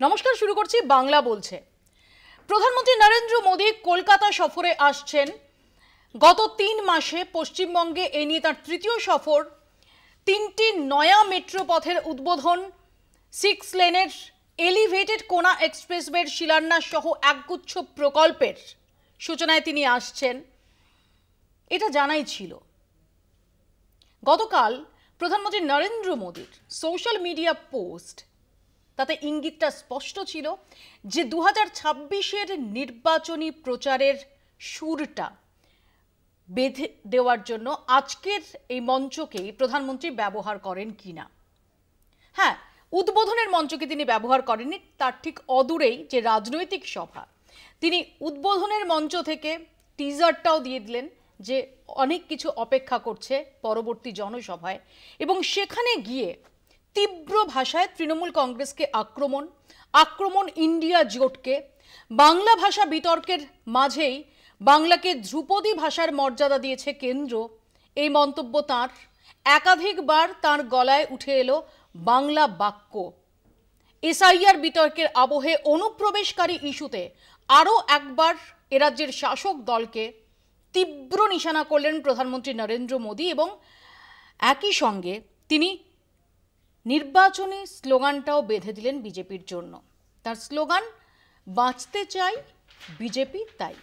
নমস্কার, শুরু করছি বাংলা বলছে। প্রধানমন্ত্রী নরেন্দ্র মোদী কলকাতা সফরে আসছেন। গত ৩ মাসে পশ্চিমবঙ্গে এ নিয়ে তার তৃতীয় সফর। ৩টি নয়া মেট্রো পথের উদ্বোধন, 6 লেনের এলিভেটেড কোনা এক্সপ্রেসওয়ের শিলান্যাস সহ একগুচ্ছ প্রকল্পের সূচনায় তিনি আসছেন, এটা জানাই ছিল। গতকাল প্রধানমন্ত্রী নরেন্দ্র মোদীর সোশ্যাল মিডিয়া পোস্ট, তাতে ইঙ্গিতটা স্পষ্ট ছিল যে 2026-এর নির্বাচনী প্রচারের সুরটা বেঁধে দেওয়ার জন্য আজকের এই মঞ্চকেই প্রধানমন্ত্রী ব্যবহার করেন কিনা। হ্যাঁ, উদ্বোধনের মঞ্চকে তিনি ব্যবহার করেননি, তার ঠিক অদূরেই যে রাজনৈতিক সভা, তিনি উদ্বোধনের মঞ্চ থেকে টিজারটাও দিয়ে দিলেন যে অনেক কিছু অপেক্ষা করছে পরবর্তী জনসভায়, এবং সেখানে গিয়ে তীব্র ভাষায় তৃণমূল কংগ্রেসকে আক্রমণ ইন্ডিয়া জোটকে, বাংলা ভাষা বিতর্কের মাঝেই বাংলাকে ধ্রুপদী ভাষার মর্যাদা দিয়েছে কেন্দ্র, এই মন্তব্য তাঁর। একাধিকবার তাঁর গলায় উঠে এলো বাংলা বাক্য। এসআইআর বিতর্কের আবহে অনুপ্রবেশকারী ইস্যুতে আরও একবার এরাজ্যের শাসক দলকে তীব্র নিশানা করলেন প্রধানমন্ত্রী নরেন্দ্র মোদী, এবং একই সঙ্গে তিনি নির্বাচনী স্লোগানটাও বেঁধে দিলেন বিজেপির জন্য। তার স্লোগান, বাঁচতে চাই বিজেপি তাই।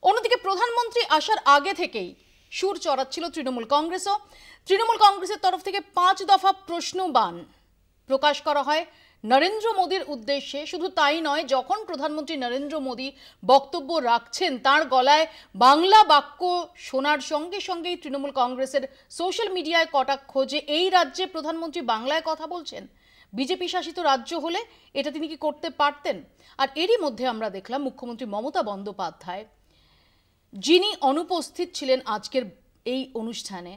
অন্যদিকে প্রধানমন্ত্রী আসার আগে থেকেই সুর চড়াচ্ছিল তৃণমূল কংগ্রেসও। তৃণমূল কংগ্রেসের তরফ থেকে 5 দফা প্রশ্নবাণ প্রকাশ করা হয় নরেন্দ্র মোদীর উদ্দেশ্যে। শুধু তাই নয়, যখন প্রধানমন্ত্রী নরেন্দ্র মোদী বক্তব্য রাখছেন, তার গলায় বাংলা বাক্য শোনার সঙ্গে সঙ্গেই তৃণমূল কংগ্রেসের সোশ্যাল মিডিয়ায় কটাক্ষ যে এই রাজ্যে প্রধানমন্ত্রী বাংলায় কথা বলছেন, বিজেপি শাসিত রাজ্য হলে এটা তিনি কি করতে পারতেন। আর এরই মধ্যে আমরা দেখলাম মুখ্যমন্ত্রী মমতা বন্দ্যোপাধ্যায়, যিনি অনুপস্থিত ছিলেন আজকের এই অনুষ্ঠানে,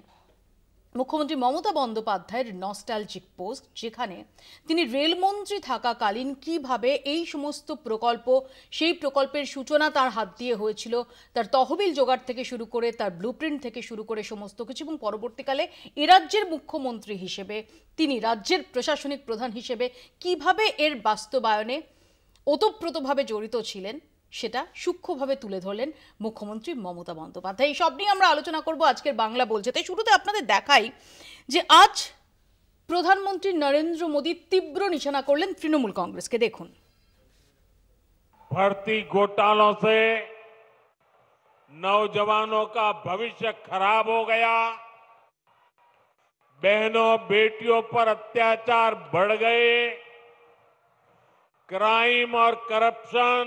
মুখ্যমন্ত্রী মমতা বন্দ্যোপাধ্যায়ের নস্টালজিক পোস্ট, যেখানে তিনি রেলমন্ত্রী থাকাকালীন কিভাবে এই সমস্ত প্রকল্প, সেই প্রকল্পের সূচনা তার হাত দিয়ে হয়েছিল, তার তহবিল জোগাড় থেকে শুরু করে, তার ব্লুপ্রিন্ট থেকে শুরু করে সমস্ত কিছু, এবং পরবর্তীকালে এ রাজ্যের মুখ্যমন্ত্রী হিসেবে তিনি রাজ্যের প্রশাসনিক প্রধান হিসেবে কিভাবে এর বাস্তবায়নে ওতপ্রোতভাবে জড়িত ছিলেন, সেটা সূক্ষ্মভাবে তুলে ধরলেন মুখ্যমন্ত্রী মমতা বন্দ্যোপাধ্যায়। এই সব নিয়ে আমরা আলোচনা করব আজকের বাংলা বলছে। তাই শুরুতে আপনাদের দেখাই যে আজ প্রধানমন্ত্রী নরেন্দ্র মোদী তীব্র নিশানা করলেন তৃণমূল কংগ্রেসকে। দেখুন। भर्ती घोटालों से नौजवानों का भविष्य खराब हो गया, बहनों बेटियों पर अत्याचार बढ़ गए, क्राइम और करप्शन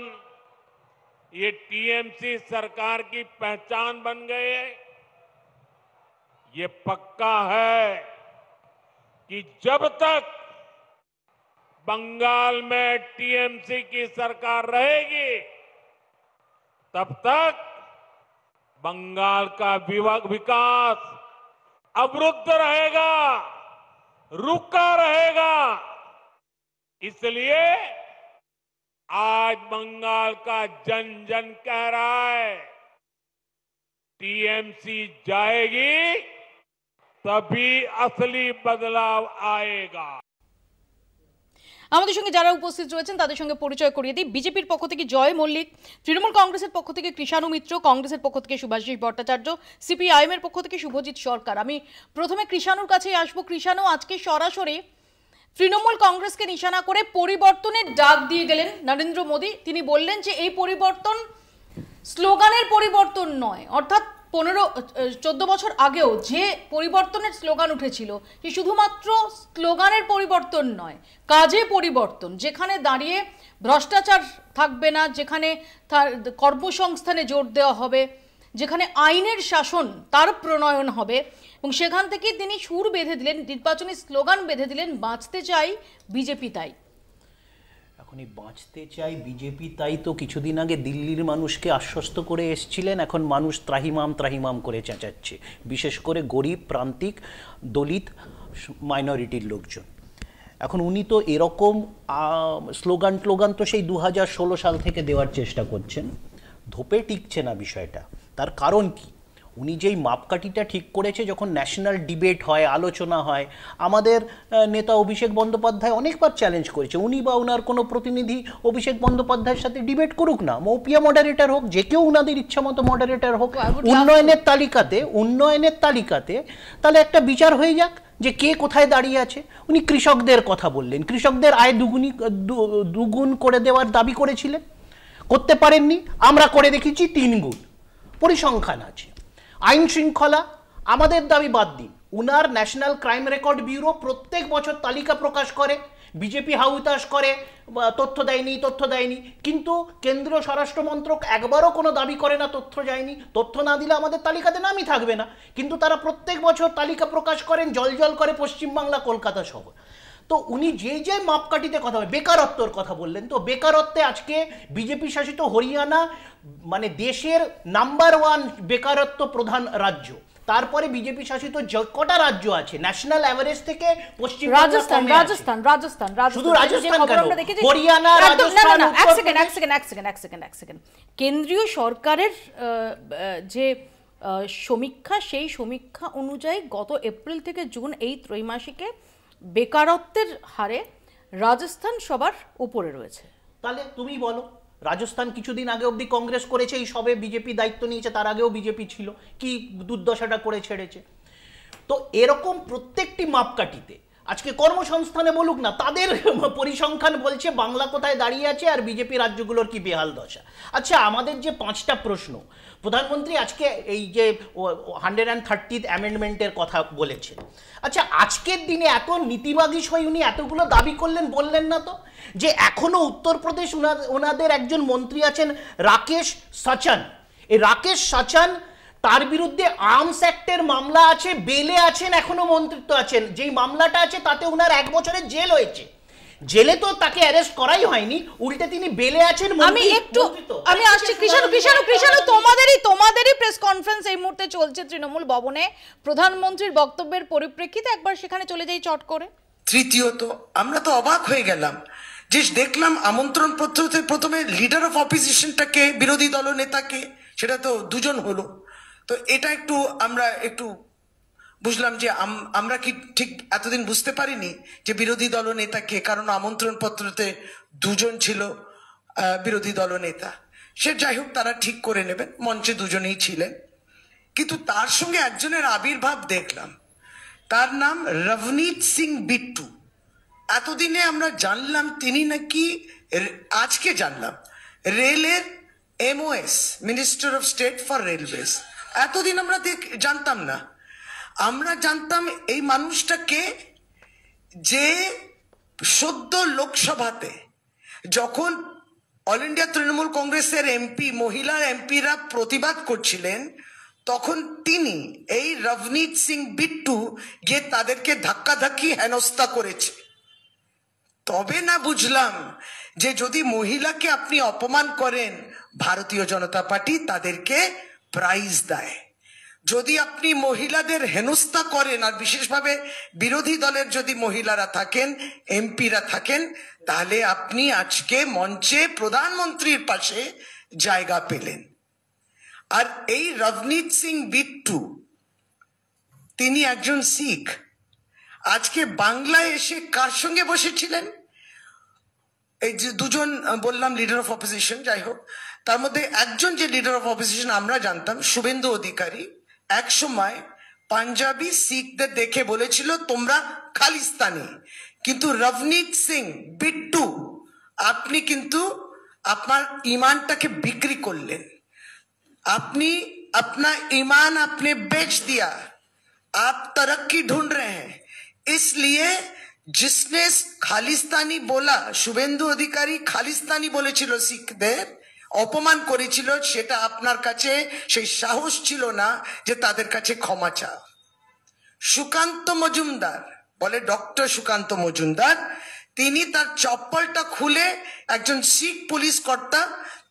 ये टीएमसी सरकार की पहचान बन गए। ये पक्का है कि जब तक बंगाल में टीएमसी की सरकार रहेगी, तब तक बंगाल का विकास अवरुद्ध रहेगा, रुका रहेगा। इसलिए आज बंगाल का जन जन कह रहा है, टीएमसी जाएगी तभी असली बदलाव आएगा। আমাদের সঙ্গে যারা উপস্থিত রয়েছেন তাদের সঙ্গে পরিচয় করিয়ে দিই। বিজেপির পক্ষ থেকে জয় মল্লিক, তৃণমূল কংগ্রেসের পক্ষ থেকে কৃষাণু মিত্র, কংগ্রেসের পক্ষ থেকে সুভাষিস ভট্টাচার্য, সিপিআইএম এর পক্ষ থেকে শুভজিৎ সরকার। আমি প্রথমে কৃষাণুর কাছেই আসবো। কৃষাণু, আজকে সরাসরি তৃণমূল কংগ্রেসকে নিশানা করে পরিবর্তনের ডাক দিয়ে গেলেন নরেন্দ্র মোদী। তিনি বললেন যে এই পরিবর্তন স্লোগানের পরিবর্তন নয়, অর্থাৎ 14 বছর আগেও যে পরিবর্তনের স্লোগান উঠেছিল, সে শুধুমাত্র স্লোগানের পরিবর্তন নয়, কাজে পরিবর্তন। যেখানে দাঁড়িয়ে ভ্রষ্টাচার থাকবে না, যেখানে তার কর্মসংস্থানে জোর দেওয়া হবে, যেখানে আইনের শাসন তার প্রণয়ন হবে, এবং সেখান থেকে তিনি সুর বেঁধে দিলেন, নির্বাচনী স্লোগান বেঁধে দিলেন, বাঁচতে চাই বিজেপি তাই। এখন এই বাঁচতে চাই বিজেপি তাই তো কিছুদিন আগে দিল্লির মানুষকে আশ্বস্ত করে এসছিলেন, এখন মানুষ ত্রাহিমাম ত্রাহিমাম করে চেঁচাচ্ছে, বিশেষ করে গরিব, প্রান্তিক, দলিত, মাইনরিটির লোকজন। এখন উনি তো এরকম স্লোগান তো সেই 2016 সাল থেকে দেওয়ার চেষ্টা করছেন, ধোপে টিকছে না বিষয়টা। তার কারণ কি? উনি যেই মাপকাঠিটা ঠিক করেছে, যখন ন্যাশনাল ডিবেট হয়, আলোচনা হয়, আমাদের নেতা অভিষেক বন্দ্যোপাধ্যায় অনেকবার চ্যালেঞ্জ করেছে, উনি বা ওনার কোনো প্রতিনিধি অভিষেক বন্দ্যোপাধ্যায়ের সাথে ডিবেট করুক না, মৌপিয়া মডারেটর হোক, যে কেউ ওনাদের ইচ্ছা মতো মডারেটর হোক, উন্নয়নের তালিকাতে তাহলে একটা বিচার হয়ে যাক যে কে কোথায় দাঁড়িয়ে আছে। উনি কৃষকদের কথা বললেন, কৃষকদের আয় দুগুণ করে দেওয়ার দাবি করেছিলেন, করতে পারেননি, আমরা করে দেখেছি 3 গুণ, পরিসংখ্যান আছে। আইন শৃঙ্খলা, আমাদের দাবি বাদ দিন, উনার ন্যাশনাল ক্রাইম রেকর্ড ব্যুরো প্রত্যেক বছর তালিকা প্রকাশ করে, বিজেপি হাউতাশ করে তথ্য দেয়নি, কিন্তু কেন্দ্রীয় স্বরাষ্ট্র মন্ত্রক একবারও কোনো দাবি করে না তথ্য যায়নি, তথ্য না দিলে আমাদের তালিকাতে নামই থাকবে না, কিন্তু তারা প্রত্যেক বছর তালিকা প্রকাশ করেন, জল করে পশ্চিমবাংলা, কলকাতা শহর। তো উনি যে মাপকাঠিতে কথা বলেন, বেকারত্বর কথা বললেন, তো বেকারত্বে আজকে বিজেপি শাসিত হরিয়ানা মানে দেশের নাম্বার 1 বেকারত্ব প্রধান রাজ্য, তারপরে বিজেপি শাসিত কটা রাজ্য আছে ন্যাশনাল এভারেজ থেকে পশ্চিম রাজস্থান, শুধু রাজস্থান কেন, হরিয়ানা, রাজস্থান। এক সেকেন্ড কেন্দ্রীয় সরকারের যে সমীক্ষা, সেই সমীক্ষা অনুযায়ী গত এপ্রিল থেকে জুন এই ত্রৈমাসিকে বেকারত্বের হারে রাজস্থান সবার উপরে রয়েছে। তাহলে তুমি বলো, রাজস্থান কিছুদিন আগে অবধি কংগ্রেস করেছে, এই সবে বিজেপি দায়িত্ব নিয়েছে, তার আগেও বিজেপি ছিল, কি দুর্দশাটা করে ছেড়েছে। তো এরকম প্রত্যেকটি মাপকাঠিতে আজকে কর্মসংস্থানে বলুক না, তাদের পরিসংখ্যান বলছে বাংলা কোথায় দাঁড়িয়ে আছে আর বিজেপি রাজ্যগুলোর কি বেহাল দশা। আচ্ছা, আমাদের যে 5টা প্রশ্ন, প্রধানমন্ত্রী আজকে এই যে 130th অ্যামেন্ডমেন্টের কথা বলেছেন, আচ্ছা আজকের দিনে এত নীতিবাগীশ হয়ে উনি এতগুলো দাবি করলেন, বললেন না তো যে এখনো উত্তরপ্রদেশ ওনাদের একজন মন্ত্রী আছেন রাকেশ সাচান, এই রাকেশ সাচান, তার বিরুদ্ধে আর্মস অ্যাক্টের মামলা আছে, বেলে আছেন, এখনো মন্ত্রিত্ব আছেন, যেই মামলাটা আছে তাতে ওনার 1 বছরের জেল হয়েছে, জেলে তো তাকে অ্যারেস্ট করাই হয়নি, উল্টে তিনি বেলে আছেন। আমি আসছি কৃষাণু, তোমাদেরই প্রেস কনফারেন্স এই মুহূর্তে চলছে তৃণমূল ভবনে, প্রধানমন্ত্রীর বক্তব্যের পরিপ্রেক্ষিতে একবার সেখানে চলে যাই চট করে। তৃতীয়ত, আমরা তো অবাক হয়ে গেলাম যে দেখলাম আমন্ত্রণ পত্রতে প্রথমে লিডার অফ অপোজিশনটাকে, বিরোধী দল নেতাকে, সেটা তো 2 জন হলো। তো এটা আমরা একটু বুঝলাম যে আমরা কি ঠিক এতদিন বুঝতে পারিনি যে বিরোধী দল নেতাকে, কারণ আমন্ত্রণ পত্রতে 2 জন ছিল বিরোধী দল নেতা। সে যাই হোক, তারা ঠিক করে নেবেন, মঞ্চে 2 জনেই ছিলেন, কিন্তু তার সঙ্গে একজনের আবির্ভাব দেখলাম, তার নাম রভনীত সিং বিট্টু। এতদিনে আমরা জানলাম তিনি নাকি, আজকে জানলাম, রেলের MOS, minister of state for railways. এতদিন আমরা জানতাম না। আমরা জানতাম এই মানুষটাকে, যে সদ্য লোকসভাতে যখন অল ইন্ডিয়া তৃণমূল কংগ্রেসের এমপি, মহিলা এমপিরা প্রতিবাদ করছিলেন, তখন তিনি, এই রভনীত সিং বিট্টু, গিয়ে তাদেরকে ধাক্কাধাক্কি হেনস্থা করেছে। তবে না বুঝলাম যে যদি মহিলাকে আপনি অপমান করেন, ভারতীয় জনতা পার্টি তাদেরকে প্রাইজ দেয়। যদি আপনি মহিলাদের হেনস্থা করেন, আর বিশেষভাবে বিরোধী দলের যদি মহিলারা থাকেন, এমপিরা থাকেন, তাহলে আপনি আজকে মঞ্চে প্রধানমন্ত্রীর পাশে জায়গা পেলেন। আর এই রভনীত সিং বিট্টু, তিনি একজন শিখ, আজকে বাংলায় এসে কার সঙ্গে বসেছিলেন? এই যে 2 জন বললাম লিডার অফ অপোজিশন, যাই হোক, তার মধ্যে একজন যে লিডার অফ অপোজিশন আমরা জানতাম, শুভেন্দু অধিকারী, এক সময় পাঞ্জাবি শিখদের দেখে বলেছিল তোমরা খালিস্তানি, কিন্তু রভনীত সিং বিট্টু, আপনি কিন্তু আপনার ईमानটাকে বিক্রি করলেন, আপনি अपना ईमान आपने बेच दिया, आप तरक्की ढूंढ रहे हैं। इसलिए जिसने खालिस्तानी बोला, শুভেন্দু অধিকারী খালিস্তানি বলেছিল, শিখদের অপমান করেছিল, সেটা আপনার কাছে সেই সাহস ছিল না যে তাদের কাছে ক্ষমা চাও। সুকান্ত মজুমদার বলে, ডক্টর সুকান্ত মজুমদার, তিনি তার চপ্পলটা খুলে একজন শিখ পুলিশ কর্তা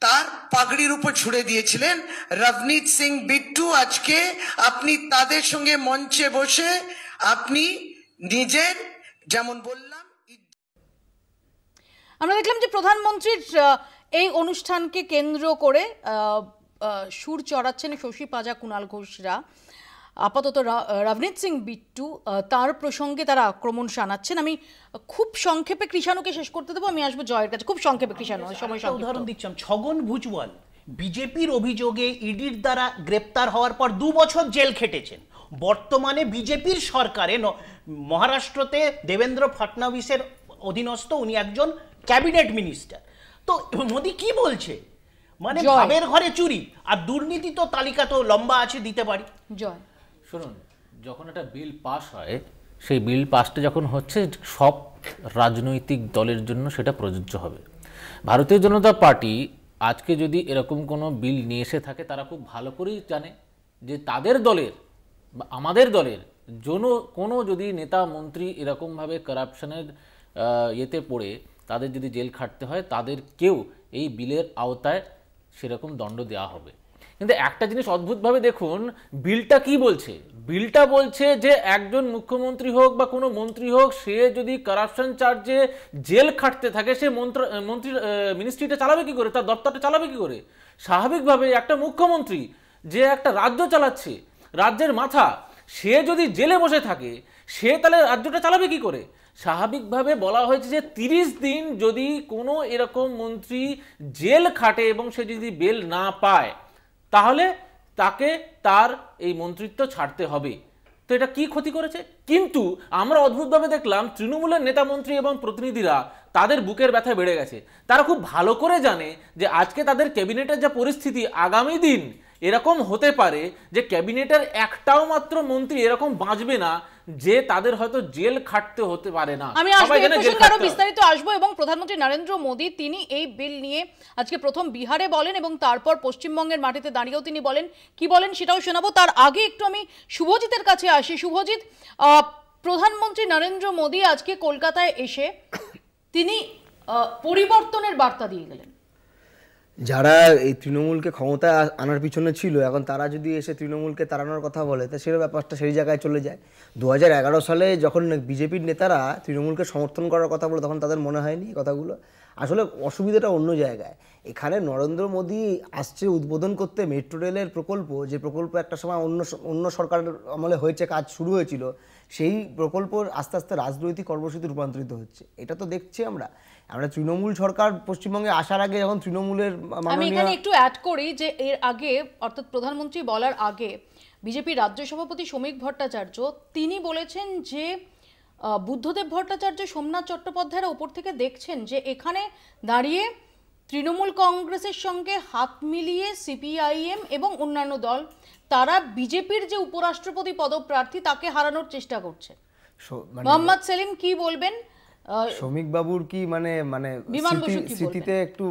তার পাগড়ির উপর ছুড়ে দিয়েছিলেন। রভনীত সিং বিট্টু, আজকে আপনি তাদের সঙ্গে মঞ্চে বসে আপনি নিজের, যেমন বললাম, আমরা দেখলাম যে প্রধানমন্ত্রীর এই অনুষ্ঠানকে কেন্দ্র করে সুর চড়াচ্ছেন শশী পাজা, কুণাল ঘোষরা, আপাতত রবনীত সিং বিট্টু তার প্রসঙ্গে তারা আক্রমণ শানাচ্ছেন। আমি খুব সংক্ষেপে কৃষাণুকে শেষ করতে দেবো, আমি আসবো জয়ের কাছে। খুব সংক্ষেপে কৃষাণু, সময় সংক্ষিপ্ত। উদাহরণ দিচ্ছি, ছগন ভুজবল বিজেপির অভিযোগে ইডির দ্বারা গ্রেপ্তার হওয়ার পর 2 বছর জেল খেটেছেন। বর্তমানে বিজেপির সরকারে মহারাষ্ট্রতে দেবেন্দ্র ফডনবিসের অধীনস্থ উনি একজন ক্যাবিনেট মিনিস্টার। তো মোদি কি বলছে, মানে ভাবের ঘরে চুরি, আর দুর্নীতি তো তালিকা তো লম্বা আছে, দিতে পারি। জয়, শুনুন, যখন একটা বিল পাস হয়, সেই বিল পাসটা যখন হচ্ছে সব রাজনৈতিক দলের জন্য সেটা প্রযোজ্য হবে। ভারতীয় জনতা পার্টি আজকে যদি এরকম কোনো বিল নিয়ে এসে থাকে, তারা খুব ভালো করেই জানে যে তাদের দলের বা আমাদের দলের কোনো যদি নেতা মন্ত্রী এরকমভাবে করাপশনের ইয়েতে পড়ে তাদের যদি জেল খাটতে হয়, তাদেরকেও এই বিলের আওতায় সেরকম দণ্ড দেওয়া হবে। কিন্তু একটা জিনিস অদ্ভুতভাবে দেখুন, বিলটা কি বলছে? বিলটা বলছে যে একজন মুখ্যমন্ত্রী হোক বা কোনো মন্ত্রী হোক, সে যদি কারাপশন চার্জে জেল খাটতে থাকে, সে মিনিস্ট্রিটা চালাবে কি করে, তার দপ্তরটা চালাবে কি করে? স্বাভাবিকভাবে একটা মুখ্যমন্ত্রী যে একটা রাজ্য চালাচ্ছে, রাজ্যের মাথা, সে যদি জেলে বসে থাকে, সে তাহলে রাজ্যটা চালাবে কি করে? স্বাভাবিকভাবে বলা হয়েছে যে 30 দিন যদি কোনো এরকম মন্ত্রী জেল খাটে এবং সে যদি বেল না পায়, তাহলে তাকে তার এই মন্ত্রিত্ব ছাড়তে হবে। তো এটা কি ক্ষতি করেছে? কিন্তু আমরা অদ্ভুতভাবে দেখলাম তৃণমূলের নেতা মন্ত্রী এবং প্রতিনিধিরা, তাদের বুকের ব্যথা বেড়ে গেছে। তারা খুব ভালো করে জানে যে আজকে তাদের ক্যাবিনেটের যা পরিস্থিতি, আগামী দিন এরকম হতে পারে যে ক্যাবিনেটের একটাও মাত্র মন্ত্রী এরকম বাঁচবে না যে তাদের হয়তো জেল খাটতে হতে পারে না। আমি আসবো এই প্রসঙ্গে আরো বিস্তারিত আসবো। এবং প্রধানমন্ত্রী নরেন্দ্র মোদী তিনি এই বিল নিয়ে আজকে প্রথম বিহারে বলেন এবং তারপর পশ্চিমবঙ্গের মাটিতে দাঁড়িয়েও তিনি বলেন, কি বলেন সেটাও শোনাবো। তার আগে একটু আমি শুভজিতের কাছে আসি। শুভজিৎ, প্রধানমন্ত্রী নরেন্দ্র মোদী আজকে কলকাতায় এসে তিনি পরিবর্তনের বার্তা দিয়ে গেলেন। যারা এই তৃণমূলকে ক্ষমতায় আনার পিছনে ছিল, এখন তারা যদি এসে তৃণমূলকে তাড়ানোর কথা বলে, তা সেটা ব্যাপারটা সেই জায়গায় চলে যায়। 2011 সালে যখন বিজেপির নেতারা তৃণমূলকে সমর্থন করার কথা বলে, তখন তাদের মনে হয়নি এই কথাগুলো। আসলে অসুবিধাটা অন্য জায়গায়। এখানে নরেন্দ্র মোদী আসছে উদ্বোধন করতে মেট্রো রেলের প্রকল্প, যে প্রকল্প একটা সময় অন্য সরকারের আমলে হয়েছে, কাজ শুরু হয়েছিল, সেই প্রকল্প আস্তে আস্তে রাজনৈতিক কর্মসূচিতে রূপান্তরিত হচ্ছে। এটা তো দেখছি আমরা তৃণমূল সরকার পশ্চিমবঙ্গে আসার আগে যখন তৃণমূলের, আমি এখানে একটু অ্যাড করি যে এর আগে, অর্থাৎ প্রধানমন্ত্রী বলার আগে, বিজেপি রাজ্য সভাপতি শ্রমিক ভট্টাচার্য তিনি বলেছেন যে বুদ্ধদেব ভট্টাচার্য, সোমনাথ চট্টোপাধ্যায়ের ওপর থেকে দেখছেন যে এখানে দাঁড়িয়ে তৃণমূল কংগ্রেসের সঙ্গে হাত মিলিয়ে সিপিআইএম এবং অন্যান্য দল, তারা বিজেপির যে উপরাষ্ট্রপতি পদপ্রার্থী তাকে হারানোর চেষ্টা করছে। মোহাম্মদ সেলিম কি বলবেন? শ্রমিক বাবুর কি স্মৃতিতে একটু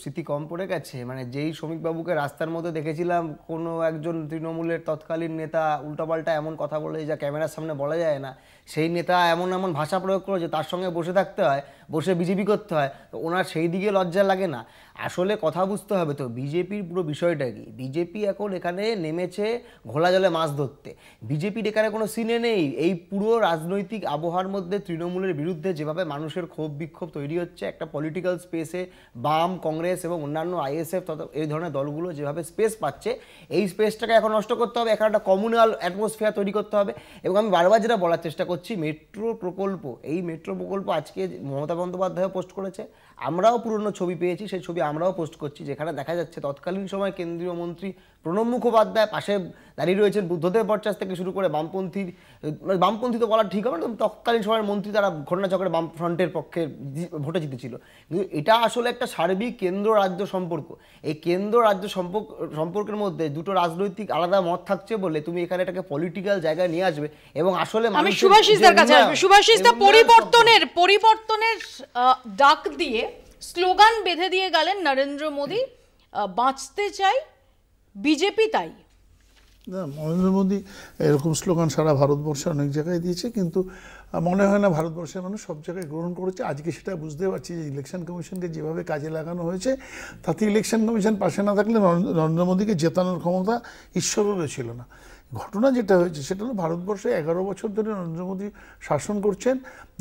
স্মৃতি কম পড়ে গেছে? যেই শ্রমিক বাবুকে রাস্তার মধ্যে দেখেছিলাম, কোনো একজন তৃণমূলের তৎকালীন নেতা উল্টাপাল্টা এমন কথা বলে যা ক্যামেরার সামনে বলা যায় না, সেই নেতা এমন ভাষা প্রয়োগ করেছে, তার সঙ্গে বসে থাকতে হয়, বসে বিজেপি করতে হয়, তো ওনার সেই দিকে লজ্জা লাগে না? আসলে কথা বুঝতে হবে তো বিজেপির পুরো বিষয়টা কি। বিজেপি এখন এখানে নেমেছে ঘোলা জলে মাছ ধরতে। বিজেপির এখানে কোনো সিনে নেই। এই পুরো রাজনৈতিক আবহাওয়ার মধ্যে তৃণমূলের বিরুদ্ধে যেভাবে মানুষের ক্ষোভ বিক্ষোভ তৈরি হচ্ছে, একটা পলিটিক্যাল স্পেসে বাম, কংগ্রেস এবং অন্যান্য আইএসএফ এই ধরনের দলগুলো যেভাবে স্পেস পাচ্ছে, এই স্পেসটাকে এখন নষ্ট করতে হবে। এখানে একটা কমিউনাল অ্যাটমসফিয়ার তৈরি করতে হবে। এবং আমি বারবার যেটা বলার চেষ্টা করছি, মেট্রো প্রকল্প, এই মেট্রো প্রকল্প আজকে মমতা বন্দ্যোপাধ্যায় পোস্ট করেছে, আমরাও পুরনো ছবি পেয়েছি, সেই ছবি আমরাও পোস্ট করছি, যেখানে দেখা যাচ্ছে তৎকালীন সময় কেন্দ্রীয় মন্ত্রী প্রণব মুখোপাধ্যায় পাশে দাঁড়িয়ে রয়েছেন, বুদ্ধদেব ভট্টাচার্য থেকে শুরু করে বামপন্থী তো বলা ঠিক হবে না, তৎকালীন সময়ের মন্ত্রী, তারা ঘটনাচক্রে বাম ফ্রন্টের পক্ষে ভোটে জিতেছিল। কিন্তু এটা আসলে একটা সার্বিক কেন্দ্র রাজ্য সম্পর্ক। এই কেন্দ্র রাজ্য সম্পর্কের মধ্যে দুটো রাজনৈতিক আলাদা মত থাকছে বলে তুমি এখানে এটাকে পলিটিক্যাল জায়গায় নিয়ে আসবে। এবং আসলে আমি শুভাশিসদের কাছে আসবে। শুভাশিসদা, পরিবর্তনের ডাক দিয়ে স্লোগান বেঁধে দিয়ে গেলেন নরেন্দ্র মোদী, বাঁচতে চাই বিজেপি তাই। নরেন্দ্র মোদী এরকম স্লোগান সারা ভারতবর্ষে অনেক জায়গায় দিয়েছে, কিন্তু মনে হয় না ভারতবর্ষের মানুষ সব জায়গায় গ্রহণ করেছে। আজকে সেটা বুঝতে পারছি যে ইলেকশন কমিশনকে যেভাবে কাজে লাগানো হয়েছে, তাতে ইলেকশন কমিশন পাশে না থাকলে নরেন্দ্র মোদীকে জেতানোর ক্ষমতা ঈশ্বরেরও ছিল না। ঘটনা যেটা হয়েছে সেটা হলো, ভারতবর্ষে 11 বছর ধরে নরেন্দ্র মোদী শাসন করছেন।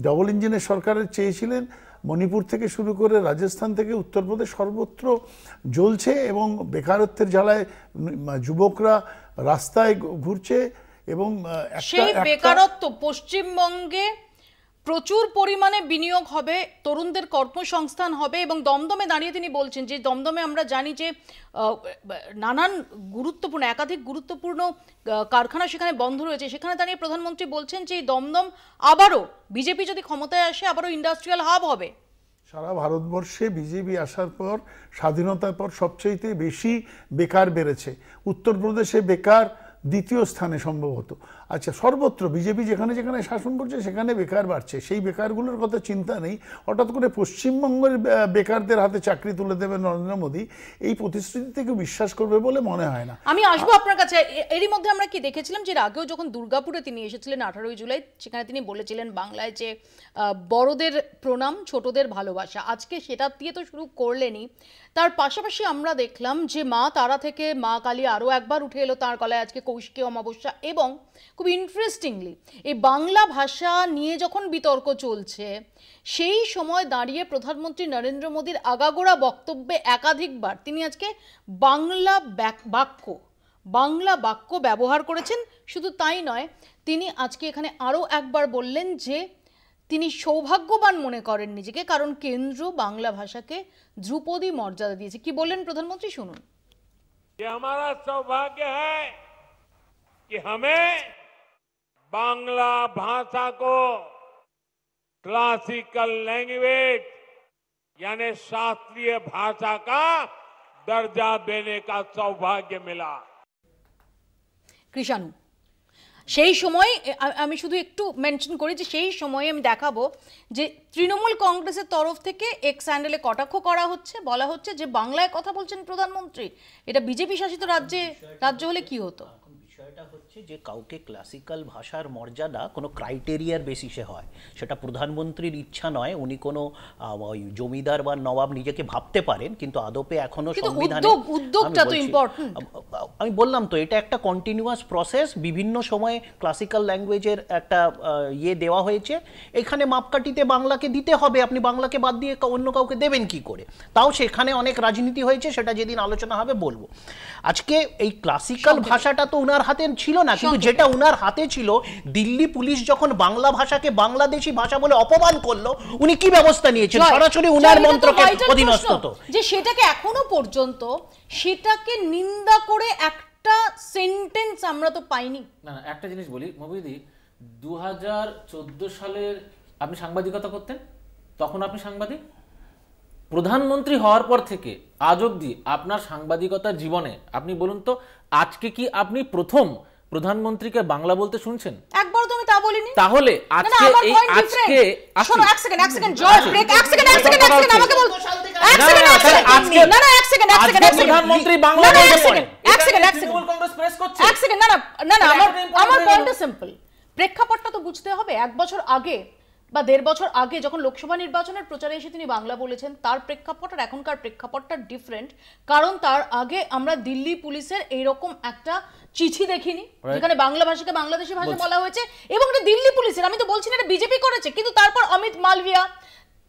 ডবল ইঞ্জিনের সরকারের চেয়েছিলেন, মণিপুর থেকে শুরু করে রাজস্থান থেকে উত্তরপ্রদেশ সর্বত্র জ্বলছে এবং বেকারত্বের জ্বালায় যুবকরা রাস্তায় ঘুরছে এবং সেই বেকারত্ব পশ্চিমবঙ্গে প্রচুর পরিমাণে বিনিয়োগ হবে, তরুণদের কর্মসংস্থান হবে এবং দমদমে দাঁড়িয়ে তিনি বলছেন যে দমদমে আমরা জানি যে নানান গুরুত্বপূর্ণ একাধিক গুরুত্বপূর্ণ কারখানা সেখানে বন্ধ রয়েছে, সেখানে দাঁড়িয়ে প্রধানমন্ত্রী বলছেন যে এই দমদম আবারও বিজেপি যদি ক্ষমতায় আসে আবারও ইন্ডাস্ট্রিয়াল হাব হবে। সারা ভারতবর্ষে বিজেপি আসার পর স্বাধীনতার পর সবচেয়ে বেশি বেকার বেড়েছে, উত্তরপ্রদেশে বেকার দ্বিতীয় স্থানে সম্ভবত। আচ্ছা, সর্বত্র বিজেপি যেখানে যেখানে শাসন করছে সেখানে বেকার বাড়ছে, সেই বেকারগুলোর কথা চিন্তা নেই। হঠাৎ করে পশ্চিমবঙ্গের বেকারদের হাতে চাকরি তুলে দেবে নরেন্দ্র মোদী, এই প্রতিশ্রুতি থেকে বিশ্বাস করবে বলে মনে হয় না। আমি আসবো আপনার কাছে। এরই মধ্যে আমরা কি দেখেছিলাম যে আগেও যখন দুর্গাপুরে তিনি এসেছিলেন 18ই জুলাই, সেখানে তিনি বলেছিলেন বাংলায় যে বড়দের প্রণাম ছোটদের ভালোবাসা, আজকে সেটা দিয়ে তো শুরু করলেনই, তার পাশাপাশি আমরা দেখলাম যে মা তারা থেকে মা কালী আরও একবার উঠে এলো তার গলায় আজকে কৌশিকী অমাবস্যা। এবং খুব ইন্টারেস্টিংলি এই বাংলা ভাষা নিয়ে যখন বিতর্ক চলছে সেই সময় দাঁড়িয়ে প্রধানমন্ত্রী নরেন্দ্র মোদীর আগাগোড়া বক্তব্যে একাধিকবার তিনি আজকে বাংলা বাক্য ব্যবহার করেছেন। শুধু তাই নয়, তিনি আজকে এখানে আরও একবার বললেন যে তিনি সৌভাগ্যবান মনে করেন নিজেকে, কারণ কেন্দ্র বাংলা ভাষাকে ধ্রুপদী মর্যাদা দিয়েছে। কি বললেন প্রধানমন্ত্রী শুনুন। ये हमारा सौभाग्य है कि हमें बांग्ला भाषा को क्लासिकल लैंग्वेज यानी शास्त्रीय भाषा का दर्जा देने का सौभाग्य मिला। কৃষাণু, সেই সময় আমি শুধু একটু মেনশন করি যে সেই সময়ে আমি দেখাবো যে তৃণমূল কংগ্রেসের তরফ থেকে এক্স হ্যান্ডেলে কটাক্ষ করা হচ্ছে, বলা হচ্ছে যে বাংলায় কথা বলছেন প্রধানমন্ত্রী, এটা বিজেপি শাসিত রাজ্য হলে কি হতো। বিষয়টা হচ্ছে যে কাউকে ক্লাসিক্যাল ভাষার মর্যাদা কোনো ক্রাইটেরিয়ার বেসিসে হয়, সেটা প্রধানমন্ত্রীর ইচ্ছা নয়। উনি কোনো জমিদার বা নবাব নিজেকে ভাবতে পারেন, কিন্তু আদপে এখনো সংবিধানে উদ্যোগটা তো ইম্পর্টেন্ট। আমি বললাম তো, এটা একটা কন্টিনিউয়াস প্রসেস, বিভিন্ন সময়ে ক্লাসিক্যাল ল্যাঙ্গুয়েজের একটা দেওয়া হয়েছে, এখানে মাপকাঠিতে বাংলাকে দিতে হবে, আপনি বাংলাকে বাদ দিয়ে অন্য কাউকে দেবেন কি করে, তাও সেখানে অনেক রাজনীতি হয়েছে, সেটা যেদিন আলোচনা হবে বলবো। আজকে এই ক্লাসিক্যাল ভাষাটা তো উনার হাতে ছিল না, কিন্তু যেটা উনার হাতে ছিল, দিল্লি পুলিশ যখন বাংলা ভাষাকে বাংলাদেশি ভাষা বলে অপমান করলো, উনি কি ব্যবস্থা নিয়েছেন? সরাসরি উনার মন্ত্রকে অধীনস্থ তো, যে সেটাকে এখনো পর্যন্ত সেটাকে নিন্দা করে একটা সেন্টেন্স আমরা তো পাইনি। না, একটা জিনিস বলি মবিদি, 2014 সালের আপনি সাংবাদিকতা করতেন, তখন আপনি সাংবাদিক, প্রধানমন্ত্রী হওয়ার পর থেকে আজ অবধি আপনার সাংবাদিকতার জীবনে আপনি বলুন তো, আজকে কি আপনি প্রথম প্রধানমন্ত্রীকে বাংলা বলতে শুনছেন? একবার তো আমি তা বলিনি। তাহলে আজকে এই আজকে শোনো, এক সেকেন্ড জয় ব্রেক, এক সেকেন্ড আমাকে বল, এক সেকেন্ড আজকে না এক সেকেন্ড প্রধানমন্ত্রী বাংলা বলছেন, এক সেকেন্ড তৃণমূল কংগ্রেস প্রেস করছে, এক সেকেন্ড না আমার পয়েন্ট সিম্পল। প্রেক্ষাপটটা তো বুঝতে হবে। 1 বছর আগে বা 1.5 বছর আগে যখন লোকসভা নির্বাচনের প্রচারে এসে তিনি বাংলা বলেছেন, তার প্রেক্ষাপট আর এখনকার প্রেক্ষাপটটা ডিফারেন্ট। কারণ তার আগে আমরা দিল্লি পুলিশের এইরকম একটা চিঠি দেখিনি যেখানে বাংলা ভাষাকে বাংলাদেশি ভাষা বলা হয়েছে, এবং এটা দিল্লি পুলিশের, আমি তো বলছি না এটা বিজেপি করেছে, কিন্তু তারপর অমিত মালভিয়া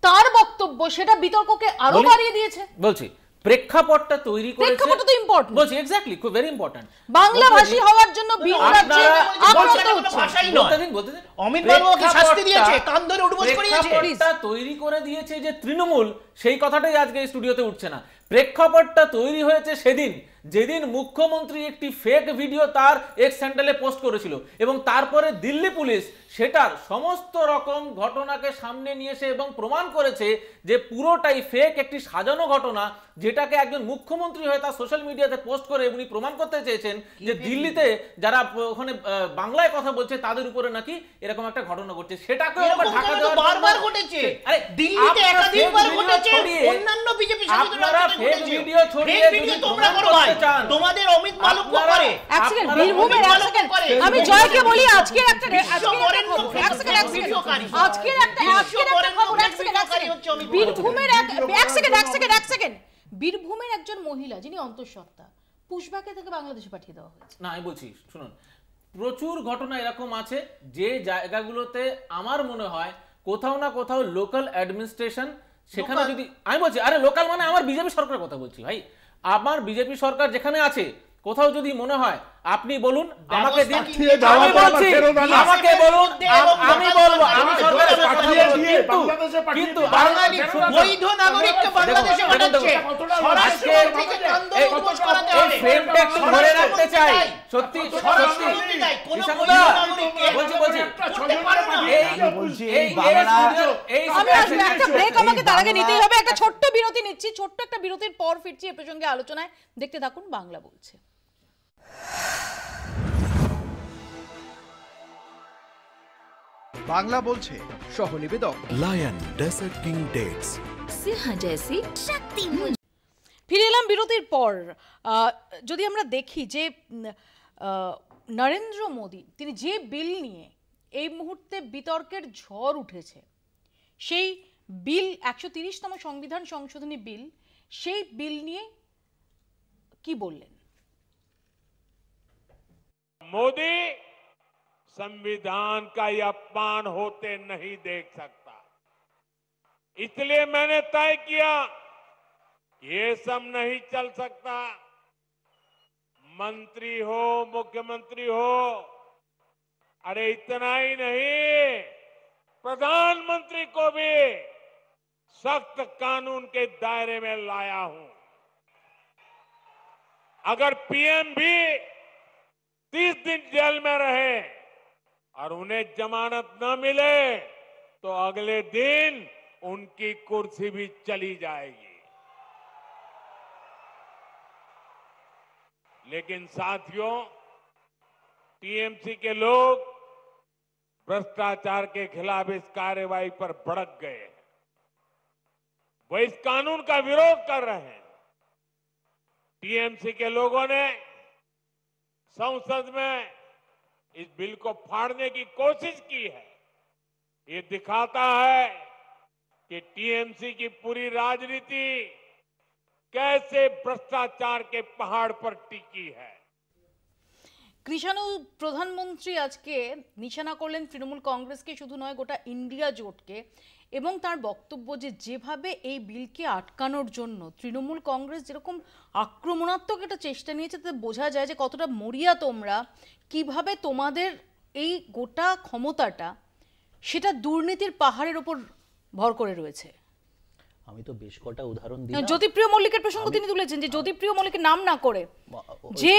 তার বক্তব্য সেটা বিতর্ককে আরো বাড়িয়ে দিয়েছে। বলছি প্রেক্ষাপটটা তৈরি করেছে, প্রেক্ষাপট তো ইম্পর্টেন্ট। বলছি এক্স্যাক্টলি, খুব ভেরি ইম্পর্টেন্ট। বাংলা ভাষী হওয়ার জন্য ভিন রাজ্যে আক্রান্ত হচ্ছে। বলতে দিন অমিত বাবুকে শাস্তি দিয়েছে, কান ধরে উঠবস করিয়েছে, প্রেক্ষাপটটা তৈরি করে দিয়েছে যে তৃণমূল, সেই কথাটাই আজকে এই স্টুডিওতে উঠছে না। প্রেক্ষাপটটা তৈরি হয়েছে সেদিন যেদিন মুখ্যমন্ত্রী একটি ফেক ভিডিও তার এক্স হ্যান্ডেলে পোস্ট করেছিল, এবং তারপরে দিল্লি পুলিশ সেটার সমস্ত রকম ঘটনাকে সামনে নিয়ে এসে এবং প্রমাণ করেছে যে পুরোটাই ফেক, একটি সাজানো ঘটনা, যেটাকে একজন মুখ্যমন্ত্রী হয়ে তার সোশ্যাল মিডিয়াতে পোস্ট করে উনি প্রমাণ করতে চেয়েছেন যে দিল্লিতে যারা ওখানে বাংলায় কথা বলছে তাদের উপরে নাকি এরকম একটা ঘটনা ঘটছে। সেটাকে ঢাকা দেওয়ার বারবার ঘটেছে, আরে দিল্লিতে একাধিকবার ঘটেছে, অন্যান্য বিজেপি শাসিত রাজ্যে ফেক ভিডিও ছড়িয়ে যদি তোমরা করো ভাই, তোমাদের অমিত মালব্য করে। এক সেকেন্ড বীরভূমের, এক সেকেন্ড আমি জয়কে বলি আজকে একটা বীরভূমের একজন মহিলা যিনি অন্তঃসত্ত্বা, পুষ্পাকে থেকে বাংলাদেশে পাঠিয়ে দেওয়া হয়েছে। না আমি বলছি শুনুন, প্রচুর ঘটনা এরকম আছে যে জায়গাগুলোতে আমার মনে হয় কোথাও না কোথাও লোকাল অ্যাডমিনিস্ট্রেশন সেখানে যদি আমি বলছি আরে লোকাল মানে আমার বিজেপি সরকারের কথা বলছি ভাই, আমার বিজেপি সরকার যেখানে আছে কোথাও যদি মনে হয় আপনি বলুন, আমাকে দিন, আমি বলছি আমাকে বলুন, আমি বলবো আমি সরকারের কথা বলছি, কিন্তু বৈধ নাগরিককে বাংলাদেশে পাঠাচ্ছে, আজকে এই ফ্রেমটা একটু ধরে রাখতে চাই, সত্যি সত্যি একটা ব্রেক আমাকে তার আগে নিতেই হবে, একটা ছোট্ট বিরতি নিচ্ছি, ছোট্ট একটা বিরতির পর ফিরছি এ প্রসঙ্গে আলোচনায়। দেখতে থাকুন বাংলা বলছে। বাংলা বলছে সহ নিবেদক লায়ন ডেজার্ট কিং ডেটস সিংহ জैसी শক্তি। ফিরে এলাম বিরতির পর। যদি আমরা দেখি যে নরেন্দ্র মোদী তিনি যে বিল নিয়ে এই মুহূর্তে বিতর্কের ঝড় উঠেছে, সেই বিল 130তম সংবিধান সংশোধনী বিল, সেই বিল নিয়ে কি বললেন? मोदी संविधान का ये अपमान होते नहीं देख सकता, इसलिए मैंने तय किया ये सब नहीं चल सकता। मंत्री हो, मुख्यमंत्री हो, अरे इतना ही नहीं, प्रधानमंत्री को भी सख्त कानून के दायरे में लाया हूं। अगर पीएम भी 30 दिन जेल में रहे और उन्हें जमानत न मिले तो अगले दिन उनकी कुर्सी भी चली जाएगी। लेकिन साथियों, टीएमसी के लोग भ्रष्टाचार के खिलाफ इस कार्रवाई पर भड़क गए, वो इस कानून का विरोध कर रहे हैं। टीएमसी के लोगों ने संसद में इस बिल को फाड़ने की कोशिश की है। ये दिखाता है कि टीएमसी की पूरी राजनीति कैसे भ्रष्टाचार के पहाड़ पर टिकी है। কৃষাণু প্রধানমন্ত্রী আজকে নিশানা করলেন তৃণমূল কংগ্রেসকে, শুধু নয় গোটা ইন্ডিয়া জোটকে, এবং তার বক্তব্য যে যেভাবে এই বিলকে আটকানোর জন্য তৃণমূল কংগ্রেস যেরকম আক্রমণাত্মক একটা চেষ্টা নিয়েছে, তাতে বোঝা যায় যে কতটা মরিয়া তোমরা, কিভাবে তোমাদের এই গোটা ক্ষমতাটা সেটা দুর্নীতির পাহাড়ের ওপর ভর করে রয়েছে। আমি তো বেশ কটা উদাহরণ দিলাম। জ্যোতিপ্রিয় মল্লিকের প্রসঙ্গ তিনি তুলেছেন, যে জ্যোতিপ্রিয় মল্লিকের নাম না করে যে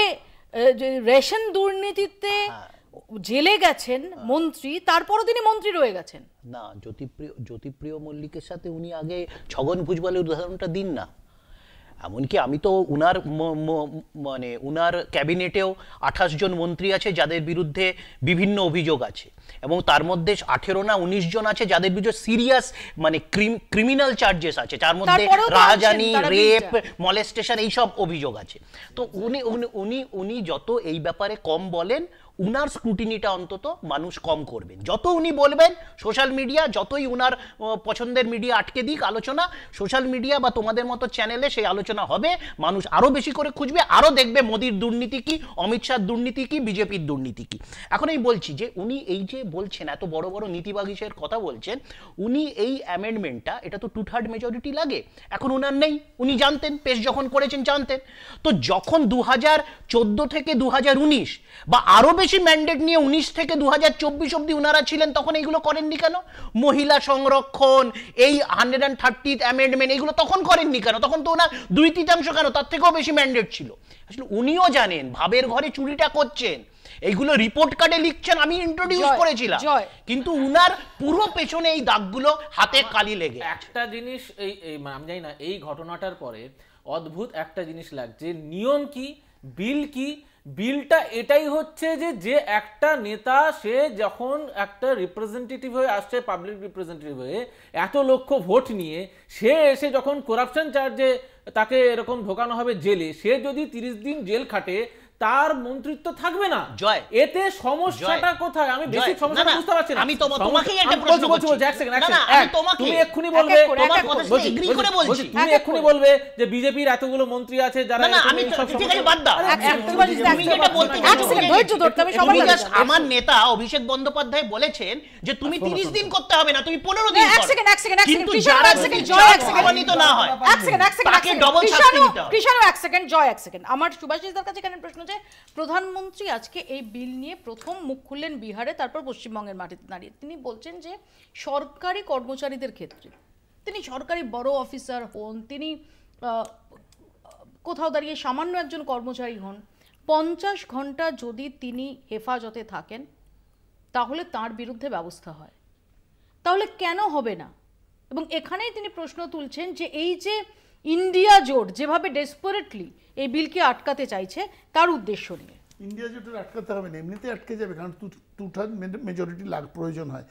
রেশন দুর্নীতিতে জেলে গেছেন মন্ত্রী, তারপরও তিনি মন্ত্রী রয়ে গেছেন। না, জ্যোতিপ্রিয় মল্লিকের সাথে উনি আগে ছগন ভুজবলের উদাহরণটা দিন না। এমনকি আমি তো উনার ক্যাবিনেটেও 28 জন মন্ত্রী আছে যাদের বিরুদ্ধে বিভিন্ন অভিযোগ আছে, এবং তার মধ্যে 18 না 19 জন আছে যাদের বিরুদ্ধে সিরিয়াস ক্রিমিনাল চার্জেস আছে, যার মধ্যে রাহাজানি, রেপ, মলেস্টেশন এইসব অভিযোগ আছে। তো উনি যত এই ব্যাপারে কম বলেন, উনার স্ক্রুটিনিটা অন্তত মানুষ কম করবেন। যত উনি বলবেন, সোশ্যাল মিডিয়া যতই উনার পছন্দের মিডিয়া আটকে দিক আলোচনা, সোশ্যাল মিডিয়া বা তোমাদের মতো চ্যানেলে সেই আলোচনা হবে, মানুষ আরো বেশি করে খুঁজবে, আরো দেখবে মোদির দুর্নীতি কি, অমিত শাহর দুর্নীতি কি, বিজেপির দুর্নীতি কি। এখন এই বলছি যে উনি এই যে বলছেন, এত বড় বড় নীতিবাগীশের কথা বলছেন, উনি এই অ্যামেন্ডমেন্টটা, এটা তো 2/3 মেজরিটি লাগে, এখন উনার নেই, উনি জানতেন, পেশ যখন করেছেন জানতেন। তো যখন 2014 থেকে 2019 বা আরো বেশি ম্যান্ডেট নিয়ে 19 থেকে 2024 অবধি উনারা ছিলেন, তখন এইগুলো করেননি কেন? মহিলা সংরক্ষণ, এই 130th অ্যামেন্ডমেন্ট, এইগুলো তখন করেননি কেন? তখন তো ওনার 2/3 কেন, তার থেকেও বেশি ম্যান্ডেট ছিল। আসলে উনিও জানেন ভাবের ঘরে চুরিটা করছেন, এইগুলো রিপোর্ট কার্ডে লিখছেন, আমি ইন্ট্রোডিউস করেছিলাম, কিন্তু উনার পুরো পেছনে এই দাগগুলো হাতে কালি লেগে। একটা জিনিস এই আমি জানি না, এই ঘটনাটার পরে অদ্ভুত একটা জিনিস লাগছে, নিয়ম কি, বিল কি, বিলটা এটাই হচ্ছে যে একটা নেতা সে যখন একটা রিপ্রেজেন্টেটিভ হয়ে আসছে, পাবলিক রিপ্রেজেন্টেটিভ হয়ে এত লক্ষ ভোট নিয়ে, সে এসে যখন করাপশন চার্জে তাকে এরকম ঢোকানো হবে জেলে, সে যদি 30 দিন জেল খাটে, তার মন্ত্রিত্ব থাকবে না। জয়, এতে সমস্যাটা কোথায়? আমি বেসিক সমস্যাটা বুঝতে পারছি না। আমি তোমাকেই একটা প্রশ্ন করছি। এক সেকেন্ড, তুমি এক্ষুনি বলবে, তুমি এক্ষুনি বলবে যে বিজেপির এতগুলো মন্ত্রী আছে যারা, আমি ঠিক আছে, বাদ দাও, তুমি যেটা বলতে আমার নেতা অভিষেক বন্দ্যোপাধ্যায় বলেছেন যে তুমি 30 দিন করতে হবে না, তুমি 15 দিন করো। কিন্তু যারা সম্মানিত না হয় তাকে ডবল শাস্তি দিতে হবে। কৃষাণু এক সেকেন্ড, জয় এক সেকেন্ড। আমার সুভাষিসদার কাছে এখানে প্রশ্ন যে প্রধানমন্ত্রী আজকে এই বিল নিয়ে প্রথম মুখ খুললেন বিহারে, তারপর পশ্চিমবঙ্গের মাটিতে দাঁড়িয়ে তিনি বলছেন যে সরকারি কর্মচারীদের ক্ষেত্রে, তিনি সরকারি বড় অফিসার হন, তিনি কোথাও দাঁড়িয়ে সামান্য একজন কর্মচারী হন, 50 ঘন্টা যদি তিনি হেফাজতে থাকেন তাহলে তার বিরুদ্ধে ব্যবস্থা হয়। তাহলে কেন হবে না? এবং এখানেই তিনি প্রশ্ন তুলছেন যে এই যে ইন্ডিয়া জোট যেভাবে ডেসপারেটলি এই বিলকে আটকাতে চাইছে তার উদ্দেশ্য নিয়ে। ইন্ডিয়া জোটের আটকাতে হবে না, এমনিতে আটকে যাবে, কারণ 2/3 মেজরিটি প্রয়োজন হয়।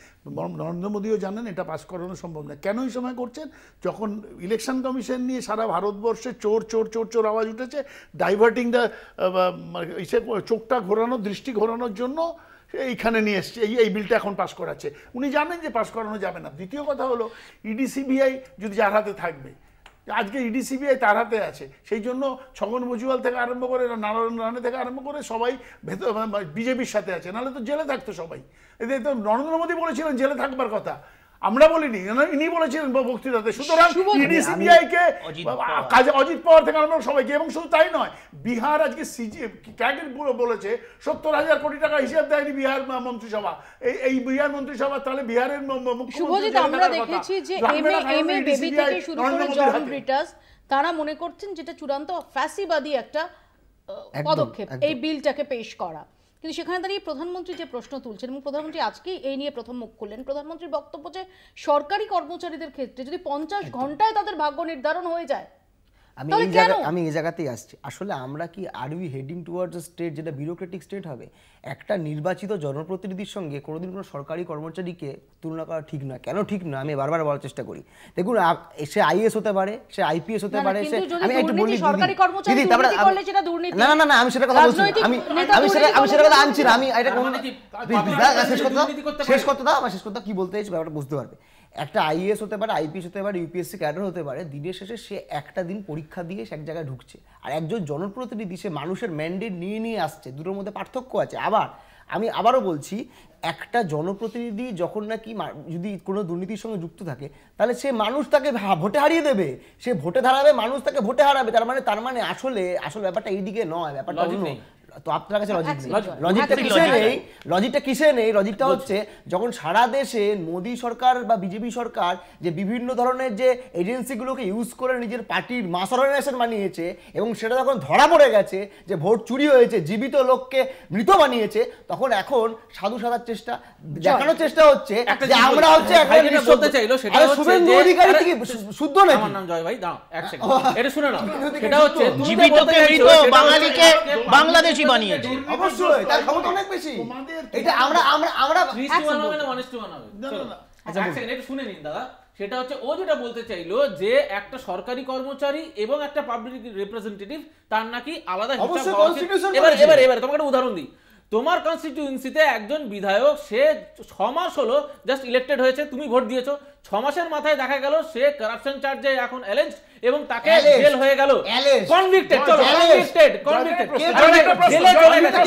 নরেন্দ্র মোদীও জানেন এটা পাস করানো সম্ভব না। কেন এই সময় করছেন? যখন ইলেকশন কমিশন নিয়ে সারা ভারতবর্ষে চোর চোর চোর চোর আওয়াজ উঠেছে, ডাইভার্টিং দ্য চোখটা ঘোরানো, দৃষ্টি ঘোরানোর জন্য এইখানে নিয়ে এসছে, এই বিলটা এখন পাস করাচ্ছে। উনি জানেন যে পাস করানো যাবে না। দ্বিতীয় কথা হলো ইডি সিবিআই যদি যার হাতে থাকবে, আজকে ইডি সিবিআই তার হাতে আছে, সেই জন্য ছগন ভুজবল থেকে আরম্ভ করে নারায়ণ রানে থেকে আরম্ভ করে সবাই বিজেপির সাথে আছে, নাহলে তো জেলে থাকতো সবাই। এদের তো নরেন্দ্র মোদী বলেছিলেন জেলে থাকবার কথা, আমরা বলিনি, ইনি বলেছিলেন বক্তৃতাতে। সুতরাং ইডি সিবিআই কে কাজে অজিত পাওয়ার থেকে আরম্ভ সবাইকে, এবং শুধু তাই নয়, বিহার আজকে ক্যাবিনেট বলেছে 70,000 কোটি টাকা হিসেব দেয়নি বিহার মন্ত্রিসভা, এই বিহার মন্ত্রিসভা, তাহলে বিহারের মুখ্যমন্ত্রী আমরা দেখেছি যে এমএ বেবি থেকে শুরু করে জন ব্রিটাস তারা মনে করছেন যেটা চূড়ান্ত ফ্যাসিবাদী একটা পদক্ষেপ এই বিলটাকে পেশ করা। কিন্তু সেখানে দাঁড়িয়ে প্রধানমন্ত্রী যে প্রশ্ন তুলছেন, এবং প্রধানমন্ত্রী আজকেই এই নিয়ে প্রথম মুখ খুললেন, প্রধানমন্ত্রীর বক্তব্য যে সরকারি কর্মচারীদের ক্ষেত্রে যদি 50 ঘন্টায় তাদের ভাগ্য নির্ধারণ হয়ে যায়, আমি এই জায়গাতেই আসছি। আসলে আমরা কি are we heading towards a state যেটা বিউরোক্রেটিক স্টেট হবে? একটা নির্বাচিত জনপ্রতিনিধির সঙ্গে কোনোদিন কোনো সরকারি কর্মচারীকে তুলনা করা ঠিক নয়। কেন ঠিক নয় আমি বারবার বলার চেষ্টা করি। দেখুন, সে আইএস হতে পারে, সে আইপিএস হতে পারে, আমি একটু বলি দিদি, তারপরে না না না আমি সেটা কথা বলছি, আমি সেটা কথা আনছি না, আমি এটা শেষ করতে দাও, আমার শেষ কথা কি বলতে চাইছি ব্যাপারটা বুঝতে পারবে। একটা আইএস হতে পারে, আইপিএস হতে পারে, ইউপিএসসি ক্যাডার হতে পারে, দিনের শেষে সে একটা দিন পরীক্ষা দিয়ে সে এক জায়গায় ঢুকছে। আর একজন জনপ্রতিনিধি সে মানুষের ম্যান্ডেট নিয়ে আসছে, দুটোর মধ্যে পার্থক্য আছে। আমি আবারও বলছি, একটা জনপ্রতিনিধি যখন নাকি যদি কোনো দুর্নীতির সঙ্গে যুক্ত থাকে, তাহলে সে মানুষ তাকে ভোটে হারিয়ে দেবে, সে ভোটে হারাবে, মানুষ তাকে ভোটে হারাবে। তার মানে আসলে ব্যাপারটা এইদিকে নয়, ব্যাপারটা অন্য। তো আপনার কাছে লজিকটা কিসে নেই? লজিকটা হচ্ছে যখন সারা দেশে মোদী সরকার বা বিজেপি সরকার যে বিভিন্ন ধরনের যে এজেন্সিগুলোকে ইউজ করে নিজের পার্টির মাস অর্গানাইজেশন বানিয়েছে, এবং সেটা যখন ধরা পড়ে গেছে যে ভোট চুরি হয়েছে, জীবিত লোককে মৃত বানিয়েছে, তখন এখন সাধু সাধার চেষ্টা দেখানোর চেষ্টা হচ্ছে যে আমরা হচ্ছে বলতে চাইলো সেটা হচ্ছে যে অধিকারী কি শুদ্ধ না? আমার নাম জয় ভাই, দাও এক সেকেন্ড, এটা শুনে নাও। সেটা হচ্ছে জীবিতকে মৃত বাঙালিকে বাংলাদেশি বানিয়েছে, অবশ্যই তার ক্ষমতা অনেক বেশি। এটা আমরা 3:1 হবে না 1:1 হবে? আচ্ছা এক সেকেন্ড, এটা শুনে নিন দাদা। সেটা হচ্ছে ও যেটা বলতে চাইলো যে একটা সরকারি কর্মচারী এবং একটা পাবলিক রিপ্রেজেন্টেটিভ তার নাকি আলাদা হিসাব হওয়া উচিত। এবার তোমাকে একটা উদাহরণ দিই। তোমার কনস্টিটিউয়েন্সিতে একজন বিধায়ক, সে 6 মাস হলো জাস্ট ইলেক্টেড হয়েছে, তুমি ভোট দিয়েছো, 6 মাসের মাথায় দেখা গেল সে কারাপশন চার্জে এখন অ্যালেঞ্জ, এবং তাকে জেল হয়ে গেল, কনভিক্টেড। চলো কনভিক্টেড জেলে চলে গেছে।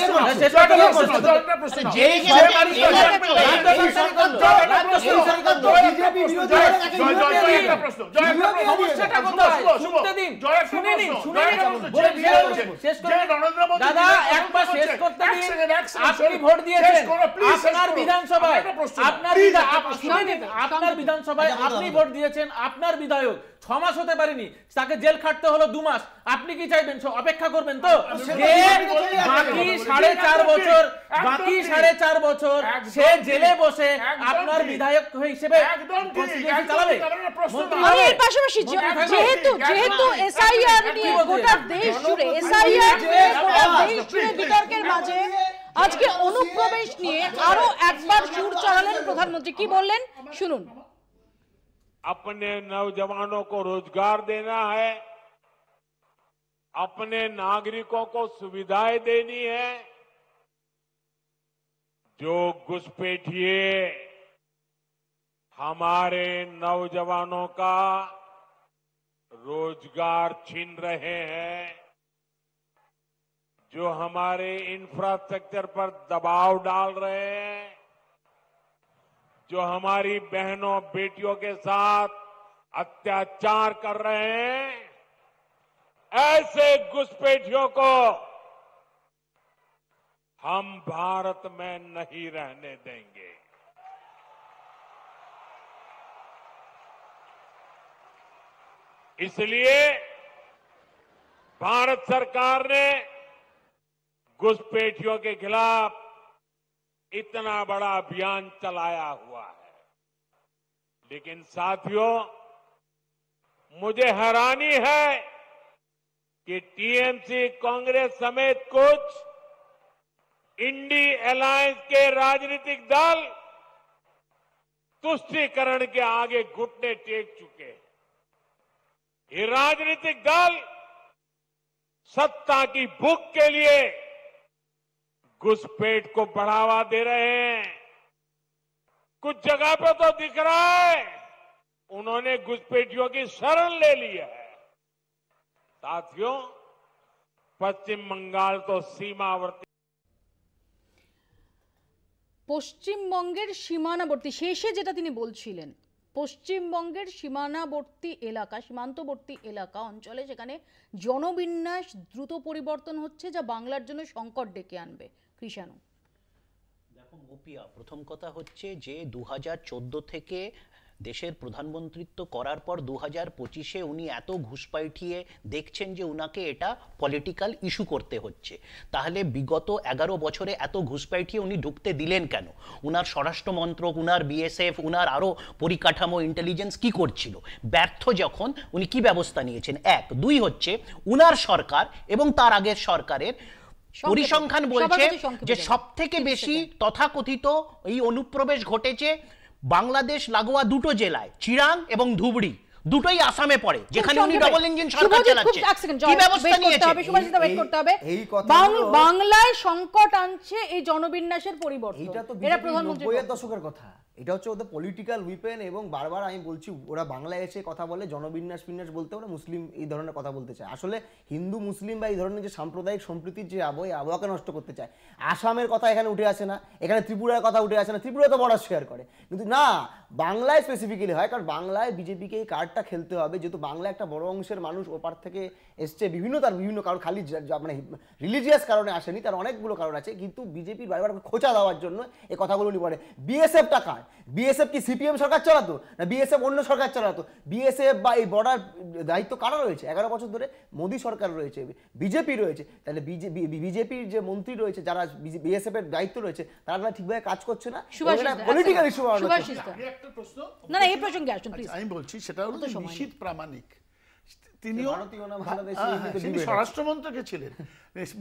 দাদা একবার শেষ করতে দিন। আপনি ভোট দিয়েছেন আপনার বিধানসভায়, আপনার বিধানসভায় আপনি ভোট দিয়েছেন, আপনার বিধায়ক 6 মাস হতে পারেনি, তাকে জেল খাটতে হলো 2 মাস। আপনি কি চাইবেন? অপেক্ষা করবেন তো যে বাকি 4.5 বছর সে জেলে বসে আপনার বিধায়ক হিসেবে চালাবে? এর পাশাপাশি যেহেতু এসআইআর নিয়ে গোটা দেশ জুড়ে বিতর্কের মাঝে আজকে অনুপ্রবেশ নিয়ে আরো একবার সুর চড়ালেন প্রধানমন্ত্রী। কি বললেন শুনুন। अपने नौजवानों को रोजगार देना है, अपने नागरिकों को सुविधाएं देनी है, जो घुसपैठिए हमारे नौजवानों का रोजगार छीन रहे हैं, जो हमारे इंफ्रास्ट्रक्चर पर दबाव डाल रहे हैं, जो हमारी बहनों बेटियों के साथ अत्याचार कर रहे हैं, ऐसे घुसपैठियों को हम भारत में नहीं रहने देंगे। इसलिए भारत सरकार ने घुसपैठियों के खिलाफ इतना बड़ा अभियान चलाया हुआ है। लेकिन साथियों, मुझे हैरानी है कि टीएमसी, कांग्रेस समेत कुछ इंडी अलायंस के राजनीतिक दल तुष्टीकरण के आगे घुटने टेक चुके हैं। ये राजनीतिक दल सत्ता की भूख के लिए घुसपैठ को बढ़ावा दे रहे हैं। कुछ जगह पे तो दिख रहा है उन्होंने घुसपैठियों की शरण ले ली है। साथियों, पश्चिम बंगाल तो सीमावर्ती, পশ্চিমবঙ্গের সীমানাবর্তী শেষে যেটা তিনি বলছিলেন, পশ্চিমবঙ্গের সীমান্তবর্তী এলাকা অঞ্চলে সেখানে জনবিন্যাস দ্রুত পরিবর্তন হচ্ছে, যা বাংলার জন্য সংকট ডেকে আনবে। কৃষাণু, দেখো মপিয়া, প্রথম কথা হচ্ছে যে 2014 থেকে দেশের প্রধানমন্ত্রিত্ব করার পর 2025-এ উনি এত ঘুষ পাঠিয়ে দেখছেন যে উনাকে এটা পলিটিক্যাল ইস্যু করতে হচ্ছে। তাহলে বিগত 11 বছরে এত ঘুষ পাঠিয়ে উনি ঢুকতে দিলেন কেন? উনার স্বরাষ্ট্র মন্ত্রক, উনার বিএসএফ, উনার আরও পরিকাঠামো, ইন্টেলিজেন্স কি করছিল? ব্যর্থ যখন উনি কি ব্যবস্থা নিয়েছেন? 1, 2 হচ্ছে উনার সরকার এবং তার আগের সরকারের পরিসংখ্যান বলছে যে সব থেকে বেশি তথাকথিত এই অনুপ্রবেশ ঘটেছে বাংলাদেশ লাগোয়া দুটো জেলায়, চিরাং এবং ধুবড়ি, দুটোই আসামে পড়ে, যেখানে উনি ডবল ইঞ্জিন সরকার চালাচ্ছে। কি ব্যবস্থা নিয়েছে? বাংলায় সংকট আনছে এই জনবিন্যাসের পরিবর্তন। এটা তো 90-এর দশকের কথা। এটা হচ্ছে ওদের পলিটিক্যাল উইপেন, এবং বারবার আমি বলছি ওরা বাংলায় এসে কথা বলে জনবিন্যাস বলতে ওরা মুসলিম এই ধরনের কথা বলতে চায়। আসলে হিন্দু মুসলিম বা এই ধরনের যে সাম্প্রদায়িক সম্প্রীতির যে আবহাওয়াকে নষ্ট করতে চায়। আসামের কথা এখানে উঠে আসে না, এখানে ত্রিপুরার কথা উঠে আসে না, ত্রিপুরা তো বর্ডার শেয়ার করে, কিন্তু না বাংলায় স্পেসিফিক্যালি হয়, কারণ বাংলায় বিজেপিকে এই কার্ডটা খেলতে হবে, যেহেতু বাংলা একটা বড় অংশের মানুষ ওপার থেকে এসছে, বিভিন্ন কারণ, খালি মানে রিলিজিয়াস কারণে আসেনি, তার অনেকগুলো কারণ আছে, কিন্তু বিজেপির বারবার খোঁচা দেওয়ার জন্য এই কথাগুলো উনি বলে। বিএসএফ টাকা, বিএসএফ কি সিপিএম সরকার চালাতো না বিএসএফ অন্য সরকার চালাতো? বিএসএফ বা এই বর্ডার দায়িত্ব কারা রয়েছে? 11 বছর ধরে মোদী সরকার রয়েছে, বিজেপি রয়েছে। তাহলে বিজেপির যে মন্ত্রী রয়েছে, যারা বিএসএফ এর দায়িত্ব রয়েছে, তারা ঠিকভাবে কাজ করছে না, পলিটিক্যাল ইস্যু। না এই প্রসঙ্গে আসুন প্লিজ। আমি বলছি সেটা হলো নিশীথ প্রামাণিক, তিনিও স্বরাষ্ট্রমন্ত্রকে ছিলেন,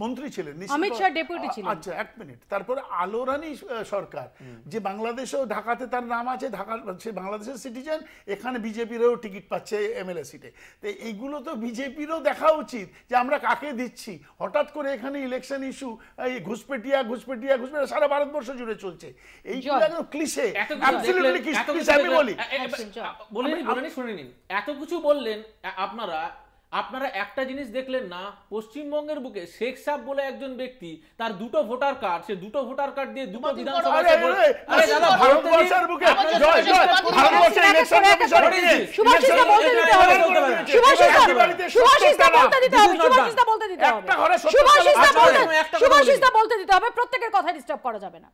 মন্ত্রী ছিলেন, অমিত শাহ ডেপুটি ছিলেন। আচ্ছা, 1 মিনিট। তারপরে আলোরানী সরকার, যে বাংলাদেশেও ঢাকাতে তার নাম আছে, ঢাকার বাংলাদেশের সিটিজেন, এখানে বিজেপিরও টিকিট পাচ্ছে এমএলএ সিটে। তো এইগুলো তো বিজেপিরও দেখা উচিত যে আমরা কাকে দিচ্ছি। হঠাৎ করে এখানে ইলেকশন ইস্যু, এই ঘুষপেটিয়া সারা ভারতবর্ষ জুড়ে চলছে। এইগুলো একদম ক্লিশে, অ্যাবসলিউটলি ক্লিশে। আমি বলি শুনে নিন, এত কিছু বললেন আপনারা একটা জিনিস দেখলেন না, পশ্চিমবঙ্গের বুকে শেখ সাহেব বলে একজন ব্যক্তি, তার দুটো ভোটার কার্ড, সে দুটো ভোটার কার্ড দিয়ে দুটো বিধানসভায় ভারতবর্ষের বুকে ভারতবর্ষের ইলেকশন কমিশন নিয়ে সুভাষিসদা বলতে দিতে হবে, সুভাষিসদা বলতে দিতে হবে, সুভাষিসদা বলতে দিতে হবে, প্রত্যেকের কথা ডিস্টার্ব করা যাবে না।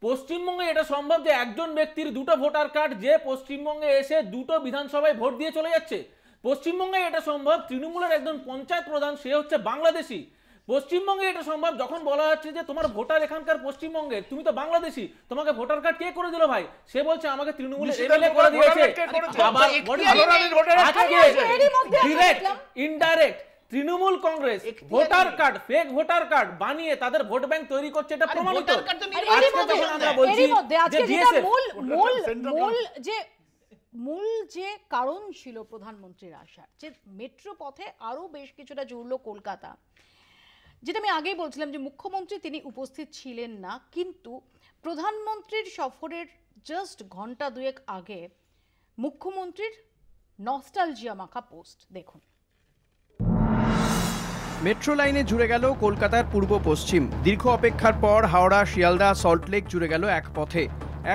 পশ্চিমবঙ্গে এটা সম্ভব যে একজন ব্যক্তির দুটো ভোটার কার্ড, যে পশ্চিমবঙ্গে এসে দুটো বিধানসভায় ভোট দিয়ে চলে যাচ্ছে? পশ্চিমবঙ্গে এটা সম্ভব। তৃণমূলের একজন পঞ্চায়েত প্রধান, সে হচ্ছে বাংলাদেশি। পশ্চিমবঙ্গে এটা সম্ভব যখন বলা হচ্ছে যে তোমার ভোটার এখানকার পশ্চিমবঙ্গে, তুমি তো বাংলাদেশি, তোমাকে ভোটার কার্ড কে করে দিল ভাই? সে বলছে আমাকে তৃণমূলের এমএলএ করে দিয়েছে। Direct indirect Trinamool Congress voter card, fake voter card বানিয়ে তাদের ভোট ব্যাংক তৈরি করছে, এটা প্রমাণিত। আজকে যখন আমরা বলছি যে মূল যে কারণ ছিল প্রধানমন্ত্রীর আসার, যে মেট্রো পথে আরও বেশ কিছুটা জুড়ল কলকাতা, যেটা আমি আগেই বলছিলাম যে মুখ্যমন্ত্রী তিনি উপস্থিত ছিলেন না, কিন্তু প্রধানমন্ত্রীর সফরের জাস্ট ঘন্টা দুয়েক আগে মুখ্যমন্ত্রীর নস্টালজিয়া মাখা পোস্ট দেখুন। মেট্রো লাইনে জুড়ে গেল কলকাতার পূর্ব পশ্চিম। দীর্ঘ অপেক্ষার পর হাওড়া, শিয়ালদা, সল্টলেক জুড়ে গেল এক পথে।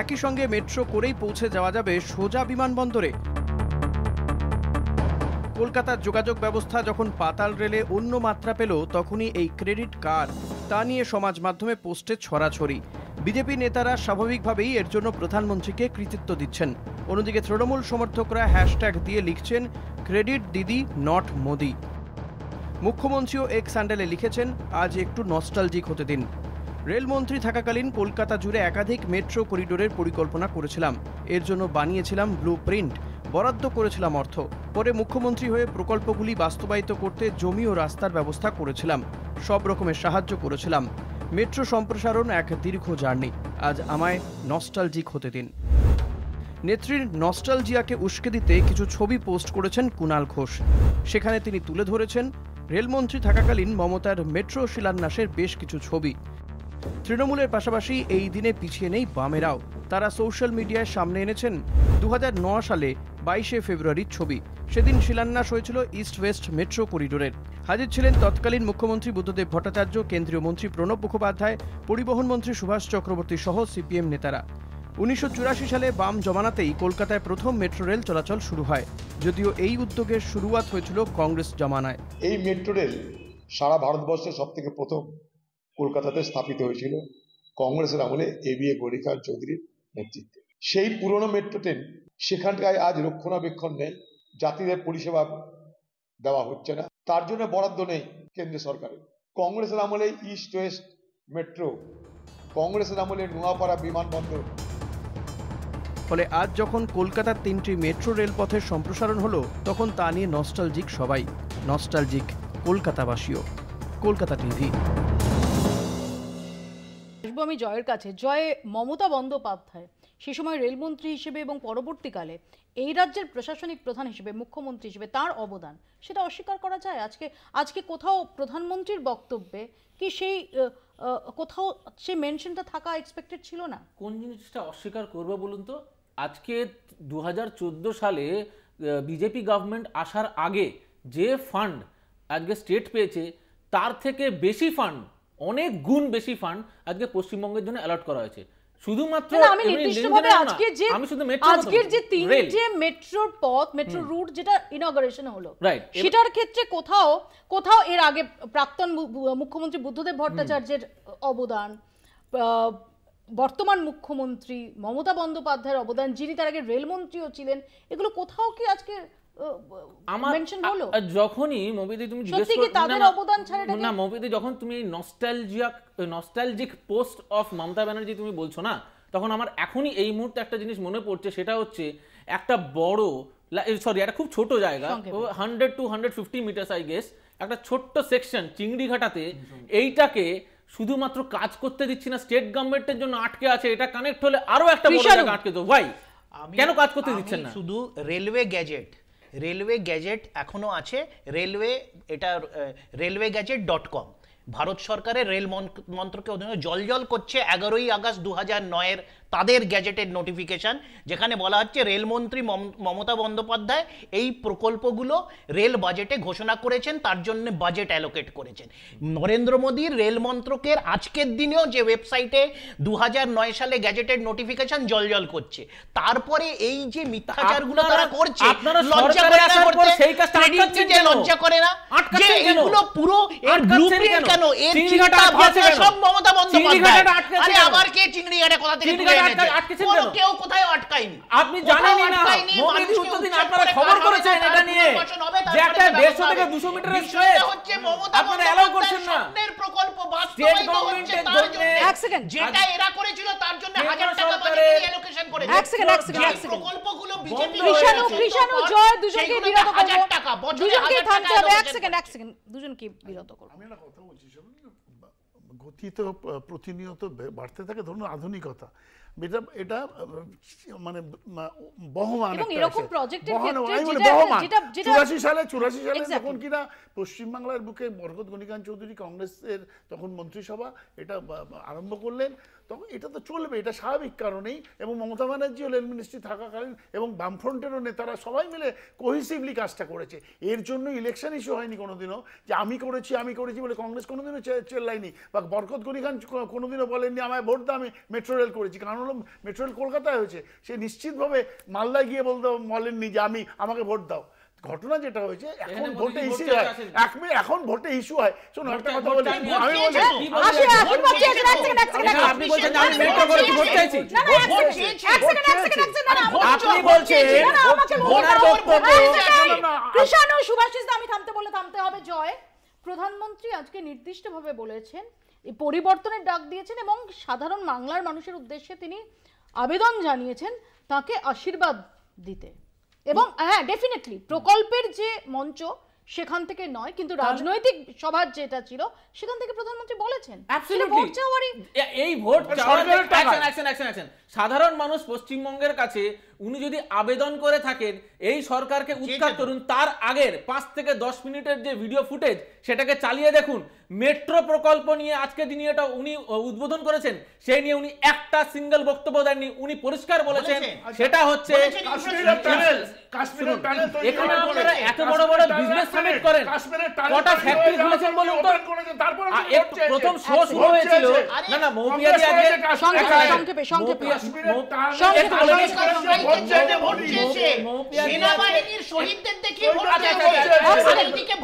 একই সঙ্গে মেট্রো করেই পৌঁছে যাওয়া যাবে সোজা বিমানবন্দরে। কলকাতার যোগাযোগ ব্যবস্থা যখন পাতাল রেলে অন্য মাত্রা পেল, তখনই এই ক্রেডিট কার্ড তা নিয়ে সমাজ মাধ্যমে পোস্টে ছড়াছড়ি। বিজেপি নেতারা স্বাভাবিকভাবেই এর জন্য প্রধানমন্ত্রীকে কৃতিত্ব দিচ্ছেন। অন্যদিকে তৃণমূল সমর্থকরা হ্যাশট্যাগ দিয়ে লিখছেন ক্রেডিট দিদি নট মোদি। মুখ্যমন্ত্রীও এক্স হ্যান্ডেলে লিখেছেন আজ একটু নস্টালজিক হতে দিন। রেলমন্ত্রী থাকাকালীন কলকাতা জুড়ে একাধিক মেট্রো করিডোরের পরিকল্পনা করেছিলাম, এর জন্য বানিয়েছিলাম ব্লু প্রিন্ট, বরাদ্দ করেছিলাম অর্থ। পরে মুখ্যমন্ত্রী হয়ে প্রকল্পগুলি বাস্তবায়িত করতে জমি ও রাস্তার ব্যবস্থা করেছিলাম, সব রকমের সাহায্য করেছিলাম। মেট্রো সম্প্রসারণ এক দীর্ঘ জার্নি, আজ আমায় নস্টালজিক হতে দিন। নেত্রীর নস্টালজিয়াকে উস্কে দিতে কিছু ছবি পোস্ট করেছেন কুণাল ঘোষ। সেখানে তিনি তুলে ধরেছেন রেলমন্ত্রী থাকাকালীন মমতার মেট্রো শিলান্যাসের বেশ কিছু ছবি। তৃণমূলের পাশাপাশি এই দিনে পিছিয়ে নেই বামেরাও। তারা সোশ্যাল মিডিয়ায় সামনে এনেছেন 2009 সালে 22শে ফেব্রুয়ারির ছবি। সেদিন শিলান্যাস হয়েছিল ইস্ট ওয়েস্ট মেট্রো করিডোরের। হাজির ছিলেন তৎকালীন মুখ্যমন্ত্রী বুদ্ধদেব ভট্টাচার্য, কেন্দ্রীয় মন্ত্রী প্রণব মুখোপাধ্যায়, পরিবহন মন্ত্রী সুভাষ চক্রবর্তী সহ সিপিএম নেতারা। 1984 সালে বাম জমানাতেই কলকাতায় প্রথম মেট্রো রেল চলাচল শুরু হয়, যদিও এই উদ্যোগের শুরুয়াত হয়েছিল কংগ্রেস জমানায়। এই মেট্রো রেল সারা ভারতবর্ষে সবথেকে প্রথম কলকাতাতে স্থাপিত হয়েছিল কংগ্রেসের আমলে এবিএ গরিকার চৌধুরীর নেতৃত্বে। সেই পুরনো মেট্রো ট্রেন সেখানটায় আজ রক্ষণাবেক্ষণ নেই, যাত্রীদের পরিষেবা দেওয়া হচ্ছে না, তার জন্য বরাদ্দ নেই কেন্দ্র সরকারের। কংগ্রেসের আমলে ইস্ট ওয়েস্ট মেট্রো, কংগ্রেসের আমলে নোয়াপাড়া বিমানবন্দর। ফলে আজ যখন কলকাতার 3টি মেট্রো রেলপথের সম্প্রসারণ হলো, তখন তা নিয়ে নস্টালজিক সবাই, নস্টালজিক কলকাতাবাসীও। কলকাতা টিভি। আসবো আমি জয়ের কাছে। জয়, মমতা বন্দ্যোপাধ্যায় সে সময় রেলমন্ত্রী হিসেবে এবং পরবর্তীকালে এই রাজ্যের প্রশাসনিক প্রধান হিসেবে, মুখ্যমন্ত্রী হিসেবে তার অবদান, সেটা অস্বীকার করা যায়? আজকে কোথাও প্রধানমন্ত্রীর বক্তব্যে কি সেই কোথাও সেই মেনশনটা থাকা এক্সপেক্টেড ছিল না? কোন জিনিসটা অস্বীকার করবো বলুন তো? আজকে 2014 সালে বিজেপি গভর্নমেন্ট আসার আগে যে ফান্ড আজকে স্টেট পেয়েছে, তার থেকে বেশি ফান্ড, অনেক গুণ বেশি ফান্ড আজকে পশ্চিমবঙ্গের জন্য অ্যালট করা হয়েছে। শুধুমাত্র আমি নির্দিষ্টভাবে আজকের যে তিনটে মেট্রোর পথ, মেট্রো রুট যেটা ইনঅগারেশন হলো, সেটার ক্ষেত্রে কোথাও এর আগে প্রাক্তন মুখ্যমন্ত্রী বুদ্ধদেব ভট্টাচার্যের অবদান, বর্তমান মুখ্যমন্ত্রী মমতা বন্দ্যোপাধ্যায়ের অবদান, যিনি তার আগে রেলমন্ত্রীও ছিলেন, এগুলো কোথাও কি আজকে মেনশন হলো? যখনই মবিদি তুমি জিজ্ঞেস করো তাদের অবদান ছাড়া না, মবিদি যখন তুমি nostalgic post of Mamata Banerjee তুমি বলছো না, তখন আমার এখনই এই মুহূর্তে একটা জিনিস মনে পড়ছে, সেটা হচ্ছে একটা বড় একটা খুব ছোট জায়গা, 100 to 150 মিটার্স আই গেস, একটা ছোট্ট সেকশন চিংড়িঘাটাতে, এইটাকে শুধুমাত্র কাজ করতে দিচ্ছি না, স্টেট গভর্নমেন্টের জন্য আটকে আছে, এটা কানেক্ট হলে আরো একটা বড় জায়গা আটকে দেবো। ভাই কেন কাজ করতে দিচ্ছেন না? শুধু রেলওয়ে গ্যাজেট এখনো আছে, এটা railwaygadget.com, ভারত সরকারের রেল মন্ত্রকের অধীনে জল করছে 11ই আগস্ট 2009-এর তাদের গ্যাজেটের নোটিফিকেশন, যেখানে বলা হচ্ছে রেলমন্ত্রী মমতা বন্দ্যোপাধ্যায় এই প্রকল্পগুলো রেল বাজেটে ঘোষণা করেছেন, তার জন্য বাজেট অ্যালোকেট করেছেন। নরেন্দ্র মোদীর রেল মন্ত্রকের আজকের দিনেও যে ওয়েবসাইটে 2009 সালে গ্যাজেটের নোটিফিকেশন জল করছে, তারপরে এই যে মিথ্যাচারগুলো তারা করছে, লজ্জা করে না করতে? লজ্জা করে না যে এগুলো পুরো এর ব্লুপ্রিন্ট কেন, এর চিন্তা ভাবনা সব মমতা বন্দ্যোপাধ্যায়। আরে আবার কে চিংড়িঘাটা কোথা থেকে তুলে এনেছে? কেউ কোথায় আটকায়নি, আপনি জানেনই না। মোদিজি উত্তরদিন আপনারা খবর করেছেন এটা নিয়ে যে একটা 150 থেকে 200 মিটারের স্ট্রেচ হচ্ছে মমতা আপনারা এলাও করছেন না। স্বপ্নের প্রকল্প বাস্তবায়িত হচ্ছে তার জন্য, এক সেকেন্ড, যেটা এরা করেছিল তার জন্য 1000 টাকা বাজেট অ্যালোকেশন করেছে। এক সেকেন্ড, প্রকল্পগুলো বিজেপি কৃষাণু জয় দুজনকে বিরত করব, 1000 টাকা বছরে 1000 টাকা। এক সেকেন্ড দুজনকে বিরত করব। আমি একটা কথা বলছি, গতি তো প্রতিনিয়ত বাড়তে থাকে, ধরুন আধুনিকতা, এটা এটা মানে বহমান এবং এরকম প্রজেক্টের ক্ষেত্রে 84 সালে যখন কিনা পশ্চিমবাংলার বুকে বরকত গনিকান চৌধুরী কংগ্রেসের তখন মন্ত্রিসভা এটা আরম্ভ করলেন, তখন এটা তো চলবে, এটা স্বাভাবিক কারণেই। এবং মমতা ব্যানার্জিও রেল মিনিস্ট্রি থাকাকালীন এবং বামফ্রন্টেরও নেতারা সবাই মিলে কোহেসিভলি কাজটা করেছে। এর জন্য ইলেকশন ইস্যু হয়নি কোনোদিনও যে আমি করেছি বলে কংগ্রেস কোনোদিনও চেল্লাইনি, বা বরকত গনিকান কোনোদিনও বলেননি আমায় ভোট দাও আমি মেট্রো রেল করেছি। কারণ হলো মেট্রো রেল কলকাতায় হয়েছে, সে নিশ্চিতভাবে মালদায় গিয়ে বলেননি যে আমাকে ভোট দাও। ঘটনা যেটা হয়েছে এখন ভোটে ইস্যু হয়, এখন ভোটে ইস্যু হয়। শোনো একটা কথা বলি, আমি থামতে বলে থামতে হবে। জয়, প্রধানমন্ত্রী আজকে নির্দিষ্টভাবে বলেছেন, এই পরিবর্তনের ডাক দিয়েছেন এবং সাধারণ বাংলার মানুষের উদ্দেশ্যে তিনি আবেদন জানিয়েছেন তাকে আশীর্বাদ দিতে। এবং হ্যাঁ, ডেফিনেটলি প্রকল্পের যে মঞ্চ সেখান থেকে নয়, কিন্তু রাজনৈতিক সভার যেটা ছিল সেখান থেকে প্রধানমন্ত্রী বলেছেন এই ভোট সাধারণ মানুষ পশ্চিমবঙ্গের কাছে উনি যদি আবেদন করে থাকেন এই সরকারকে উৎখাত করুন, তার আগের 5 থেকে 10 মিনিটের যে ভিডিও ফুটেজ সেটাকে চালিয়ে দেখুন। মেট্রো প্রকল্প নিয়ে আজকে যিনি এটা উনি উদ্বোধন করেছেন সেই নিয়ে উনি একটা সিঙ্গেল বক্তব্য দেননি। উনি পরিষ্কার বলেছেন সেটা হচ্ছে এখানে আপনারা এত বড় বড় বিজনেস সামিট করেন, কটা ফ্যাক্টরি খুলেছেন বলুন তো? প্রথম শো শুরু হয়েছিল না মৌপিয়াদি আগে সংক্ষেপে সেনাবাহিনীর শহীদদের দেখে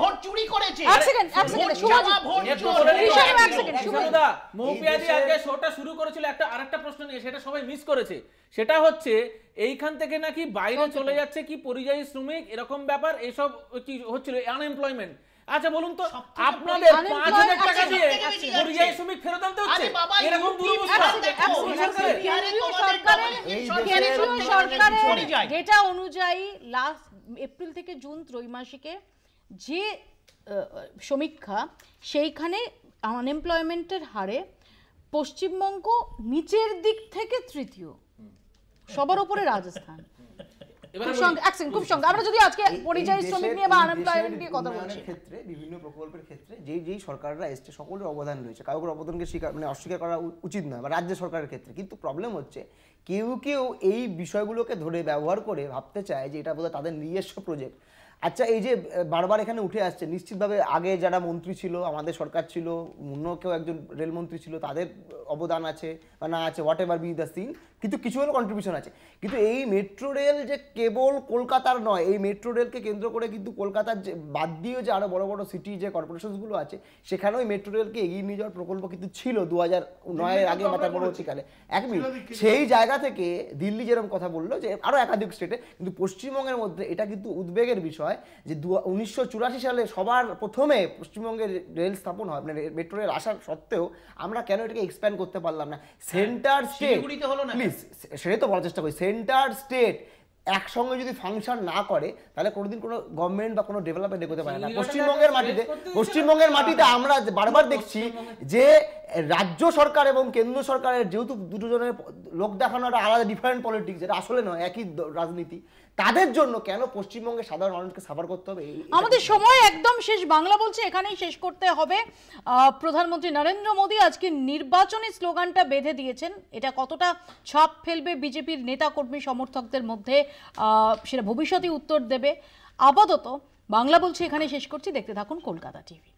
ভোট চুরি করেছে। মৌপিয়াদি আগে শোটা শুরু করেছিল একটা আরেকটা প্রশ্ন নিয়ে, সেটা সবাই মিস করেছে। সেটা হচ্ছে এইখান থেকে নাকি বাইরে চলে যাচ্ছে কি পরিযায়ী শ্রমিক, এরকম ব্যাপার, এসব কি হচ্ছিল, আনএমপ্লয়মেন্ট। আচ্ছা বলুন তো, আপনাদের 5000 টাকা দিয়ে পরিযায়ী শ্রমিক ফেরত আনতে হচ্ছে, এরকম দুরবস্থা সরকারের ডেটা অনুযায়ী লাস্ট এপ্রিল থেকে জুন ত্রৈমাসিকে যে সমীক্ষা, সেইখানে আনএমপ্লয়মেন্টের হারে পশ্চিমবঙ্গ নিচের দিক থেকে তৃতীয়, সবার উপরে রাজস্থান। আমরা যদি আজকে পরিযায়ী শ্রমিক নিয়ে বা আনএমপ্লয়মেন্ট নিয়ে কথা বলছি, ক্ষেত্রে বিভিন্ন প্রকল্পের ক্ষেত্রে যেই সরকাররা এসছে সকলের অবদান রয়েছে, কারোর অবদানকে অস্বীকার করা উচিত নয়, বা রাজ্য সরকারের ক্ষেত্রে। কিন্তু প্রবলেম হচ্ছে কেউ এই বিষয়গুলোকে ধরে ব্যবহার করে ভাবতে চায় যে এটা বোধহয় তাদের নিজস্ব প্রজেক্ট। আচ্ছা, এই যে বারবার এখানে উঠে আসছে, নিশ্চিতভাবে আগে যারা মন্ত্রী ছিল, আমাদের সরকার ছিল, অন্য কেউ একজন রেলমন্ত্রী ছিল, তাদের অবদান আছে বা না আছে, whatever be the scene, কিন্তু কিছু হলেও কন্ট্রিবিউশন আছে। কিন্তু এই মেট্রো রেল যে কেবল কলকাতার নয়, এই মেট্রো রেলকে কেন্দ্র করে কিন্তু কলকাতার যে বাদ দিয়েও যে আরও বড় বড় সিটি যে কর্পোরেশনসগুলো আছে সেখানেও এই মেট্রো রেলকে এগিয়ে নিয়ে যাওয়ার প্রকল্প কিন্তু ছিল 2009-এর আগে বা তার পরবর্তীকালে। এক মিনিট, সেই জায়গা থেকে দিল্লি যেরকম কথা বললো যে আরও একাধিক স্টেটে, কিন্তু পশ্চিমবঙ্গের মধ্যে এটা কিন্তু উদ্বেগের বিষয় যে 1984 সালে সবার প্রথমে পশ্চিমবঙ্গের রেল স্থাপন হয়, মানে মেট্রো রেল আসার সত্ত্বেও আমরা কেন এটাকে এক্সপ্যান্ড করতে পারলাম না? সেন্টার স্টেট, প্লিজ সেটাই তো বলার চেষ্টা করি, সেন্টার স্টেট একসঙ্গে যদি ফাংশন না করে তাহলে কোনোদিন কোনো গভর্নমেন্ট বা কোনো ডেভেলপমেন্ট এগোতে পারে না। পশ্চিমবঙ্গের মাটিতে আমরা বারবার দেখছি যে রাজ্য সরকার এবং কেন্দ্র সরকারের যেহেতু দুজনের লোক দেখানো একটা আলাদা ডিফারেন্ট পলিটিক্স, যেটা আসলে নয়, একই রাজনীতি, তাদের জন্য কেন পশ্চিমবঙ্গের সাধারণ মানুষকে সাফার করতে হবে? আমাদের সময় একদম শেষ। বাংলা বলছে এখানেই শেষ করতে হবে। প্রধানমন্ত্রী নরেন্দ্র মোদী আজকে নির্বাচনী স্লোগানটা বেঁধে দিয়েছেন, এটা কতটা ছাপ ফেলবে বিজেপির নেতাকর্মী সমর্থকদের মধ্যে সেটা ভবিষ্যতে উত্তর দেবে। আপাতত বাংলা বলছে এখানে শেষ করছি। দেখতে থাকুন কলকাতা টিভি।